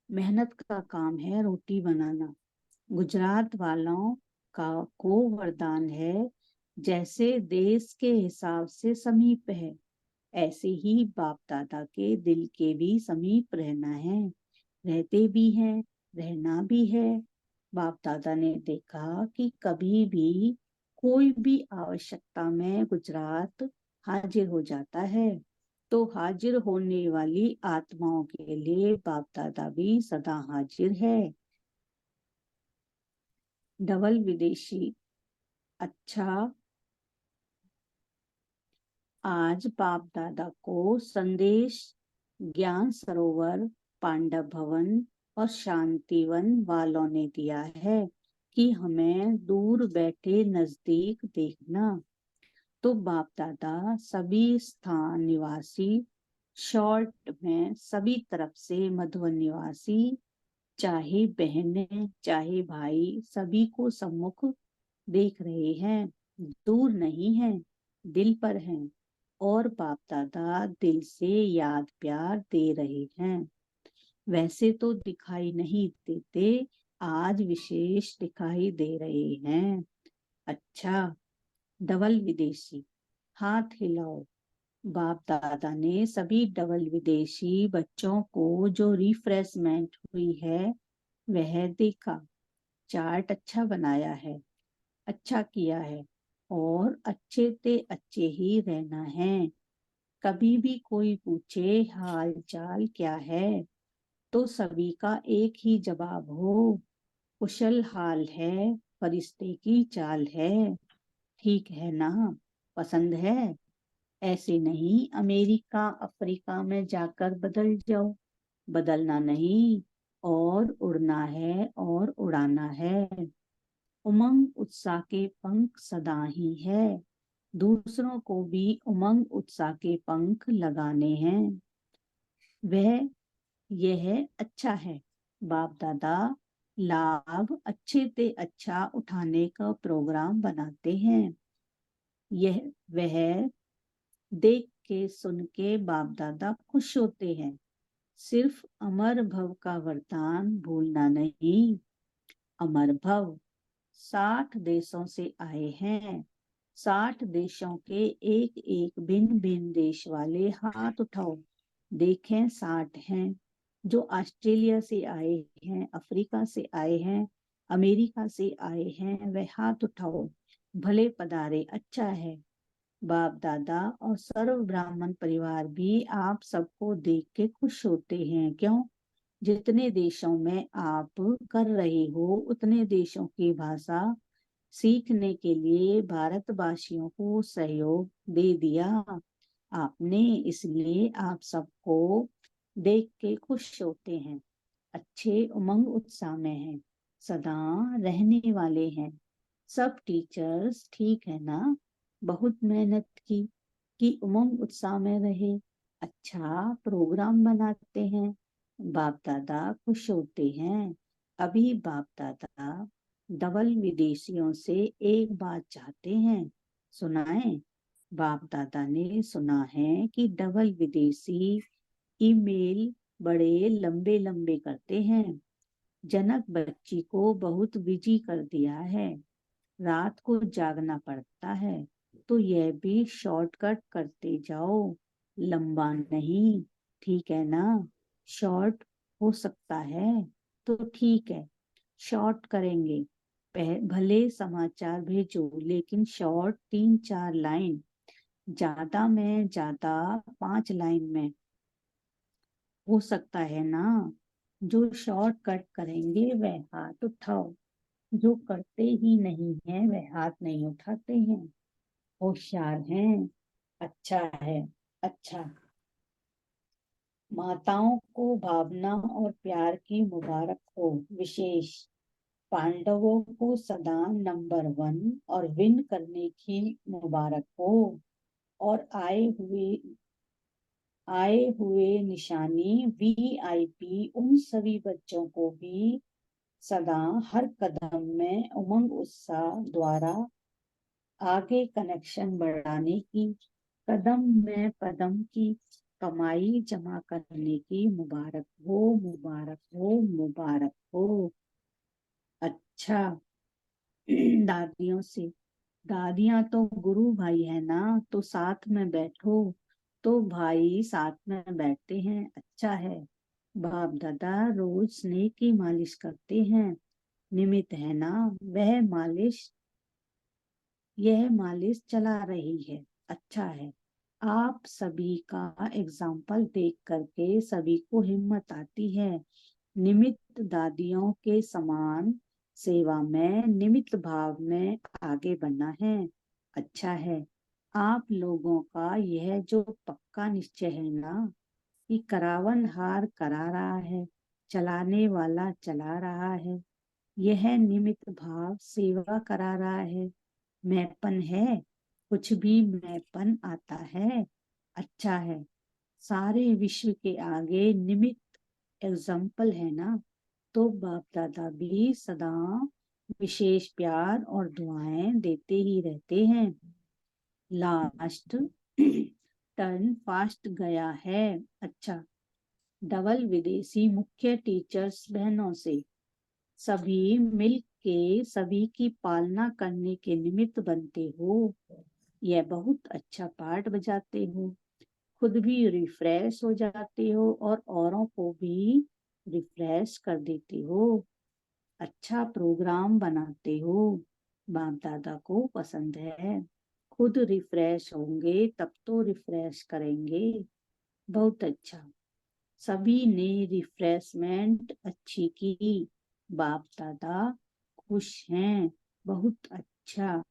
मेहनत का काम है रोटी बनाना। गुजरात वालों का को वरदान है, जैसे देश के हिसाब से समीप है, ऐसे ही बाप दादा के दिल के भी समीप रहना है, रहते भी हैं, रहना भी है। बाप दादा ने देखा कि कभी भी कोई भी आवश्यकता में गुजरात हाजिर हो जाता है, तो हाजिर होने वाली आत्माओं के लिए बाप दादा भी सदा हाजिर है। डबल विदेशी, अच्छा आज बाप दादा को संदेश ज्ञान सरोवर, पांडव भवन और शांतिवन वालों ने दिया है कि हमें दूर बैठे नजदीक देखना। तो बाप दादा सभी स्थान निवासी, शॉर्ट में सभी तरफ से मधुबन निवासी, चाहे बहनें चाहे भाई, सभी को सम्मुख देख रहे हैं, दूर नहीं है, दिल पर हैं, और बाप दादा दिल से याद प्यार दे रहे हैं। वैसे तो दिखाई नहीं देते, आज विशेष दिखाई दे रहे हैं। अच्छा डबल विदेशी, हाथ हिलाओ। बाप दादा ने सभी डबल विदेशी बच्चों को जो रिफ्रेशमेंट हुई है वह देखा, चार्ट अच्छा बनाया है, अच्छा किया है, और अच्छे ते अच्छे ही रहना है। कभी भी कोई पूछे हाल चाल क्या है, तो सभी का एक ही जवाब हो, कुशल हाल है, फरिश्ते की चाल है। ठीक है ना, पसंद है, ऐसे नहीं अमेरिका अफ्रीका में जाकर बदल जाओ, बदलना नहीं, और उड़ना है और उड़ाना है। उमंग उत्साह के पंख सदा ही है, दूसरों को भी उमंग उत्साह के पंख लगाने हैं। वह यह अच्छा है। बाप दादा लाभ अच्छे से अच्छा उठाने का प्रोग्राम बनाते हैं। यह वह देख के सुन के बाप दादा खुश होते हैं। सिर्फ अमर भव का वरदान भूलना नहीं। अमर भव 60 देशों से आए हैं। 60 देशों के एक एक भिन्न भिन्न देश वाले हाथ उठाओ। देखें 60 हैं। जो ऑस्ट्रेलिया से आए हैं, अफ्रीका से आए हैं, अमेरिका से आए हैं, वह हाथ उठाओ। भले पधारे, अच्छा है। बाप दादा और सर्व ब्राह्मण परिवार भी आप सबको देख के खुश होते हैं। क्यों? जितने देशों में आप कर रहे हो उतने देशों की भाषा सीखने के लिए भारतवासियों को सहयोग दे दिया आपने, इसलिए आप सबको देख के खुश होते हैं। अच्छे उमंग उत्साह में हैं, सदा रहने वाले हैं। सब टीचर्स ठीक है ना? बहुत मेहनत की कि उमंग उत्साह में रहे, अच्छा प्रोग्राम बनाते हैं, बाप दादा खुश होते हैं। अभी बाप दादा डबल विदेशियों से एक बात चाहते हैं, सुनाएं? बाप दादा ने सुना है कि डबल विदेशी ईमेल बड़े लंबे लंबे करते हैं। जनक बच्ची को बहुत बिजी कर दिया है, रात को जागना पड़ता है, तो यह भी शॉर्टकट करते जाओ, लंबा नहीं, ठीक है ना? शॉर्ट हो सकता है तो ठीक है, शॉर्ट करेंगे। भले समाचार भेजो लेकिन शॉर्ट 3-4 लाइन, ज्यादा में ज्यादा 5 लाइन में हो सकता है ना? जो शॉर्टकट करेंगे वह हाथ उठाओ, जो करते ही नहीं है वह हाथ नहीं उठाते हैं। होशियार हैं, अच्छा है, अच्छा। माताओं को भावना और प्यार की मुबारक हो। विशेष पांडवों को सदा नंबर 1 और विन करने की मुबारक हो। और आए हुए निशानी VIP उन सभी बच्चों को भी सदा हर कदम में उमंग उत्साह द्वारा आगे कनेक्शन बढ़ाने की, कदम में पदम की कमाई जमा करने की मुबारक हो, मुबारक हो, मुबारक हो। अच्छा। दादियों से, दादियां तो गुरु भाई है ना, तो साथ में बैठो। तो भाई साथ में बैठते हैं, अच्छा है। बाप दादा रोज स्नेह की मालिश करते हैं, निमित्त है ना? यह मालिश चला रही है, अच्छा है। आप सभी का एग्जाम्पल देख करके सभी को हिम्मत आती है। निमित्त दादियों के समान सेवा में, निमित्त भाव में आगे बढ़ना है, अच्छा है। आप लोगों का यह जो पक्का निश्चय है ना कि करावन हार करा रहा है, चलाने वाला चला रहा है, यह निमित्त भाव सेवा करा रहा है, मैपन है, कुछ भी मैपन आता है, अच्छा है। सारे विश्व के आगे निमित्त एग्जाम्पल है ना, तो बाप दादा भी सदा विशेष प्यार और दुआएं देते ही रहते हैं। लास्ट टर्न फास्ट गया है, अच्छा। डबल विदेशी मुख्य टीचर्स बहनों से, सभी मिल के सभी की पालना करने के निमित्त बनते हो। यह बहुत अच्छा पार्ट बजाते हो, खुद भी रिफ्रेश हो जाते हो और औरों को भी रिफ्रेश कर देते हो। अच्छा प्रोग्राम बनाते हो, बाप दादा को पसंद है। खुद रिफ्रेश होंगे तब तो रिफ्रेश करेंगे, बहुत अच्छा। सभी ने रिफ्रेशमेंट अच्छी की, बाप दादा खुश हैं, बहुत अच्छा।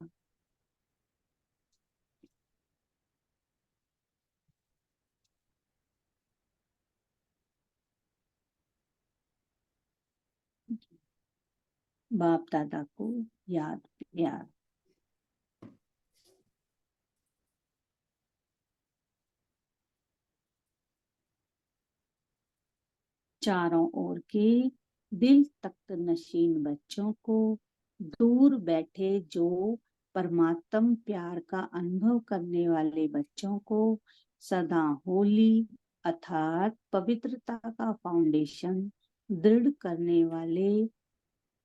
बाप दादा को याद प्यार। चारों ओर के दिल तख्त नशीन बच्चों को, दूर बैठे जो परमात्म प्यार का अनुभव करने वाले बच्चों को सदा होली अर्थात पवित्रता का फाउंडेशन दृढ़ करने वाले,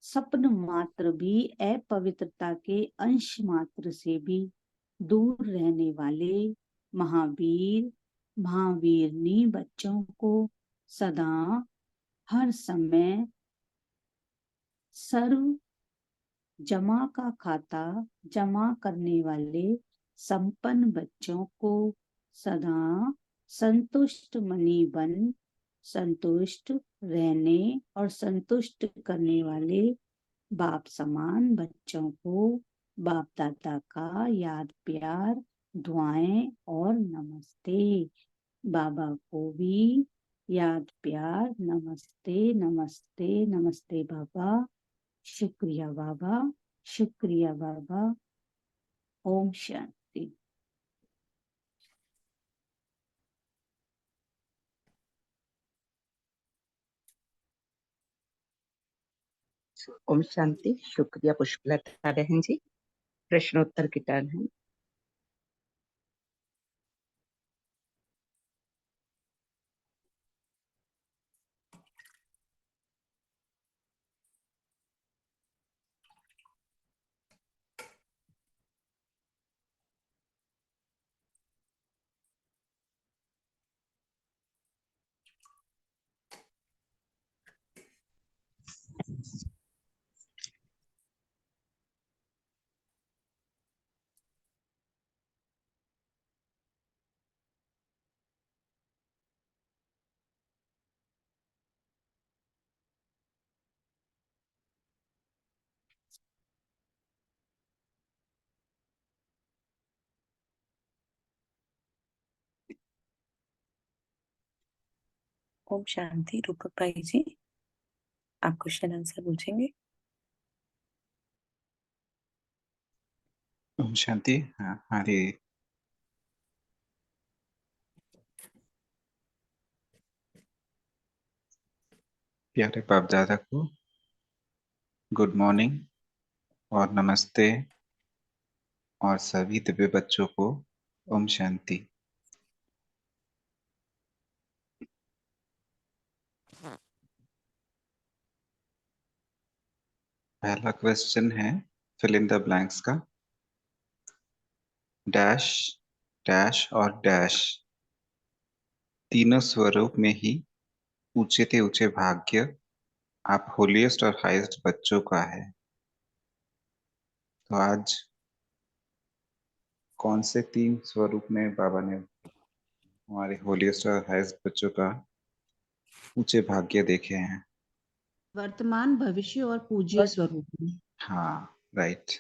सपन मात्र भी अपवित्रता के अंश मात्र से भी दूर रहने वाले महावीर महावीरनी बच्चों को सदा हर समय सर्व जमा का खाता जमा करने वाले संपन्न बच्चों को सदा संतुष्ट मनी बन संतुष्ट रहने और संतुष्ट करने वाले बाप समान बच्चों को बाप दादा का याद प्यार दुआएं और नमस्ते। बाबा को भी याद प्यार नमस्ते नमस्ते नमस्ते बाबा, शुक्रिया बाबा, शुक्रिया बाबा। ओम शांति। ओम शांति। शुक्रिया पुष्पलता बहन जी। प्रश्नोत्तर की टर्न है। ओम शांति। रूपक भाई जी, आप क्वेश्चन आंसर पूछेंगे? ओम शांति। हमारे प्यारे बाप दादा को गुड मॉर्निंग और नमस्ते, और सभी दिव्य बच्चों को ओम शांति। पहला क्वेश्चन है फिल इन द ब्लैंक्स का। डैश डैश और डैश तीनों स्वरूप में ही ऊंचे से ऊंचे भाग्य आप होलीएस्ट और हाईएस्ट बच्चों का है। तो आज कौन से तीन स्वरूप में बाबा ने हमारे होलीएस्ट और हाईएस्ट बच्चों का ऊंचे भाग्य देखे हैं? वर्तमान भविष्य और पूज्य स्वरूप में। हाँ, राइट।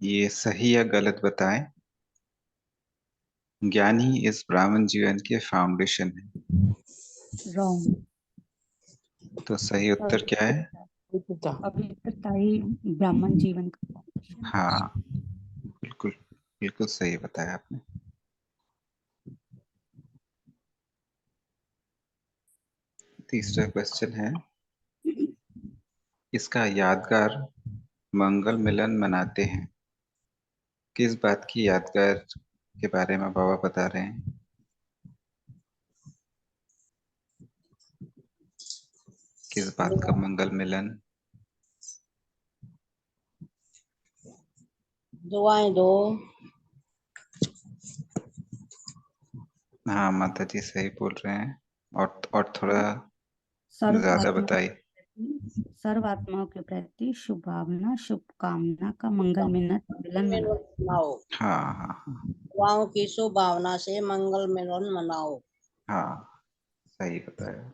ये सही या गलत बताएं। ज्ञान ही इस ब्राह्मण जीवन के फाउंडेशन है। रॉन्ग। तो सही उत्तर क्या है? पवित्रता ही ब्राह्मण जीवन का foundation है। हाँ, बिल्कुल बिल्कुल सही बताया आपने। तीसरा क्वेश्चन है, इसका यादगार मंगल मिलन मनाते हैं। किस बात की यादगार के बारे में बाबा बता रहे हैं? किस बात का मंगल मिलन? दुआएं दो। हाँ माता जी सही बोल रहे हैं। और थोड़ा सर्व ज्यादा आत्माओं बताइए। सर्व आत्माओं के प्रति शुभ भावना शुभकामना का मंगल मिलन मनाओ। मनाओ। हाँ हाँ हाँ दुआओं की शुभ भावना से मंगल मिलन मनाओ। हाँ, सही बताया।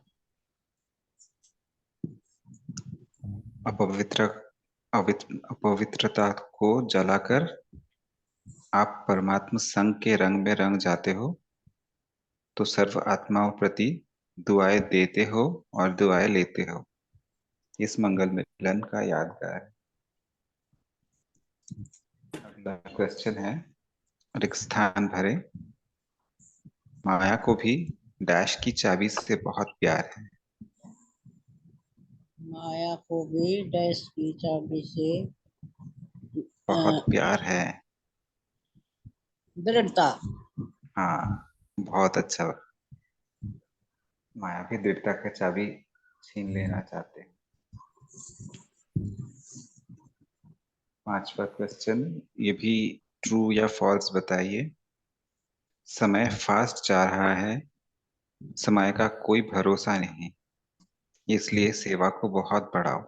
अपवित्रता को जलाकर आप परमात्मा संग के रंग में रंग जाते हो, तो सर्व आत्माओं प्रति दुआएं देते हो और दुआएं लेते हो। इस मंगल मिलन का यादगार है। अगला क्वेश्चन है, रिक्त स्थान भरे। माया को भी डैश की चाबी से बहुत प्यार है। माया को भी डैश की चाबी से बहुत प्यार है। दृढ़ता। हाँ, बहुत अच्छा। माया भी दृढ़ता की चाबी छीन लेना चाहते हैं। 5वां क्वेश्चन, ये भी ट्रू या फॉल्स बताइए। समय फास्ट जा रहा है, समय का कोई भरोसा नहीं, इसलिए सेवा को बहुत बढ़ाओ।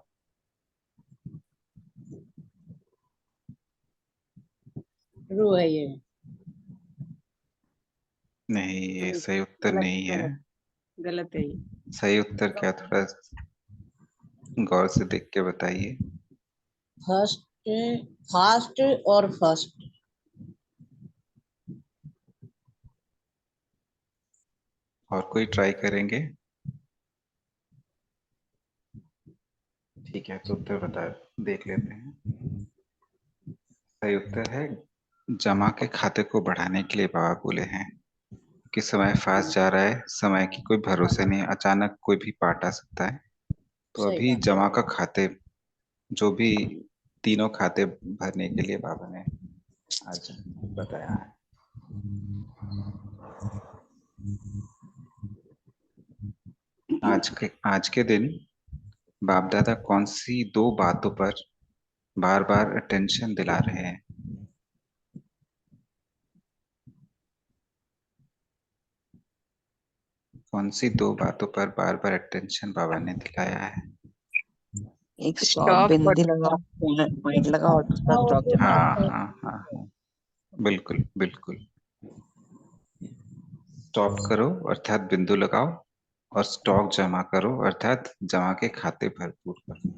ट्रू है ये। नहीं, ये सही उत्तर नहीं है। गलत है ये। सही उत्तर क्या, थोड़ा गौर से देख के बताइए। फर्स्ट, फास्ट और फर्स्ट। और कोई ट्राई करेंगे? ठीक है, तो उत्तर बता देख लेते हैं। सही उत्तर है, जमा के खाते को बढ़ाने के लिए बाबा बोले हैं कि समय फास्ट जा रहा है, समय की कोई भरोसे नहीं, अचानक कोई भी पार्ट आ सकता है। तो सही अभी बात। जमा का खाते, जो भी तीनों खाते भरने के लिए बाबा ने आज बताया है। आज के दिन बाप दादा कौन सी 2 बातों पर बार बार अटेंशन दिला रहे हैं? कौन सी 2 बातों पर बार बार अटेंशन बाबा ने दिलाया है? एक स्टॉप बिंदी लगाओ, पॉइंट लगाओ और दूसरा स्टॉप जमा हाँ करो। हाँ हाँ हाँ, बिल्कुल बिल्कुल। स्टॉप करो अर्थात बिंदु लगाओ, और स्टॉक जमा करो अर्थात जमा के खाते भरपूर करो।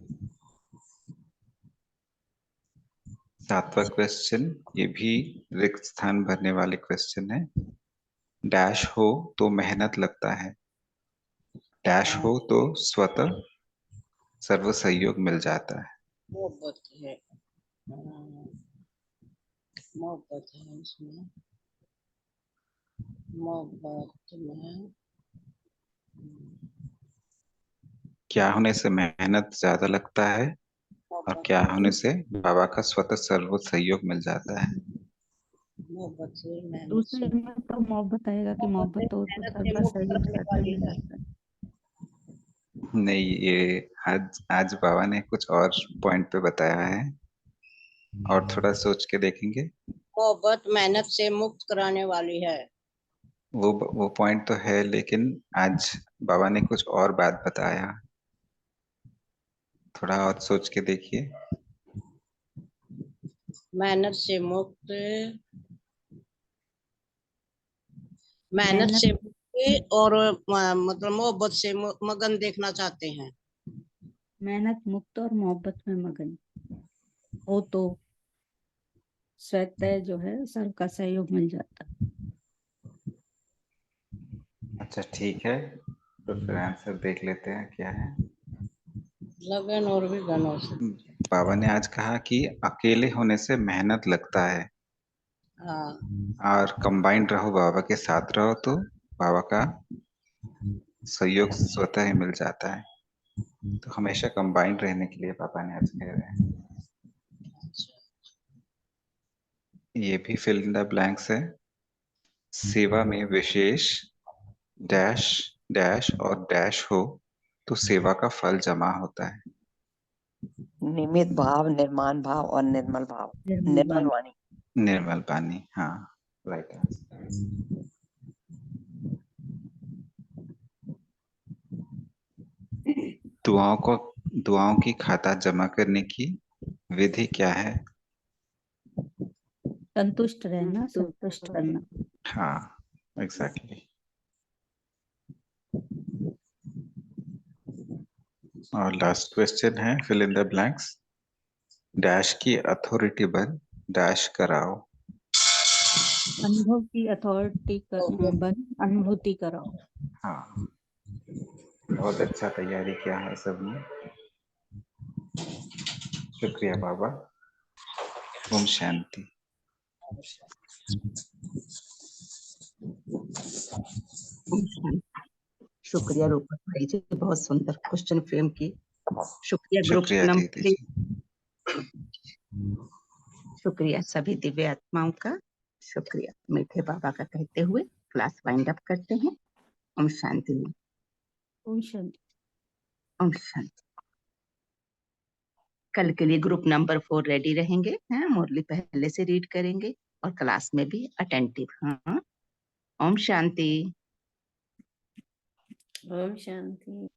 7वां क्वेश्चन, ये भी रिक्त स्थान भरने वाले क्वेश्चन है। डैश हो तो मेहनत लगता है, डैश हो तो स्वतः सर्व सहयोग मिल जाता है। मोहब्बत है। मोहब्बत है इसमें। मोहब्बत में क्या होने से मेहनत ज्यादा लगता है, और क्या होने से बाबा का स्वतः सर्व सहयोग मिल जाता है? मोहब्बत से मेहनत दूसरे से में तो मोहब्बत आएगा कि मोहब्बत हो तो मेहनत से सर्वा मुक्त सहयोग करने स्वतः वाली मिल है। जाता है। नहीं, ये आज बाबा ने कुछ और पॉइंट पे बताया है, और थोड़ा सोच के देखेंगे। मोहब्बत मेहनत से मुक्त कराने वाली है। वो पॉइंट तो है, लेकिन आज बाबा ने कुछ और बात बताया, थोड़ा और सोच के देखिए। मेहनत से मुक्त, मेहनत मेहनत से मुक्त और मतलब मोहब्बत से मगन देखना चाहते हैं। मेहनत मुक्त और मोहब्बत में मगन हो तो स्वतः जो है सबका सहयोग मिल जाता है। अच्छा ठीक है, तो फिर आंसर देख लेते हैं क्या है। लगन और भी गनों से। बाबा ने आज कहा कि अकेले होने से मेहनत लगता है, हाँ, और कंबाइंड रहो, बाबा के साथ रहो तो बाबा का सहयोग स्वतः ही मिल जाता है। तो हमेशा कंबाइंड रहने के लिए पापा ने आज कह रहे हैं। ये भी फिल इन द ब्लैंक्स है। सेवा में विशेष डैश डैश और डैश हो तो सेवा का फल जमा होता है। निमित भाव, निर्माण भाव और निर्मल भाव, निर्मल वाणी। निर्मल पानी, हाँ, राइट आंसर। दुआओं की खाता जमा करने की विधि क्या है? संतुष्ट रहना, संतुष्ट करना। हाँ, एग्जैक्टली। और लास्ट क्वेश्चन है, fill in the blanks. Dash की अथॉरिटी बन डैश कराओ। अनुभव की अथॉरिटी बन अनुभूति कराओ। हाँ, बहुत अच्छा तैयारी किया है सबने, शुक्रिया बाबा। ओम शांति। ओम शांति। शुक्रिया रूपक भाई जी, बहुत सुंदर क्वेश्चन फ्रेम की। शुक्रिया ग्रुप शुक्रिया नंबर दीदी 3। शुक्रिया सभी दिव्य आत्माओं का। शुक्रिया मीठे बाबा का कहते हुए क्लास वाइंड अप करते हैं। ओम शांति। ओम शांति। ओम शांति। कल के लिए ग्रुप नंबर 4 रेडी रहेंगे हैं, मुरली पहले से रीड करेंगे और क्लास में भी अटेंटिव। हाँ, ओम शांति। ओम शांति।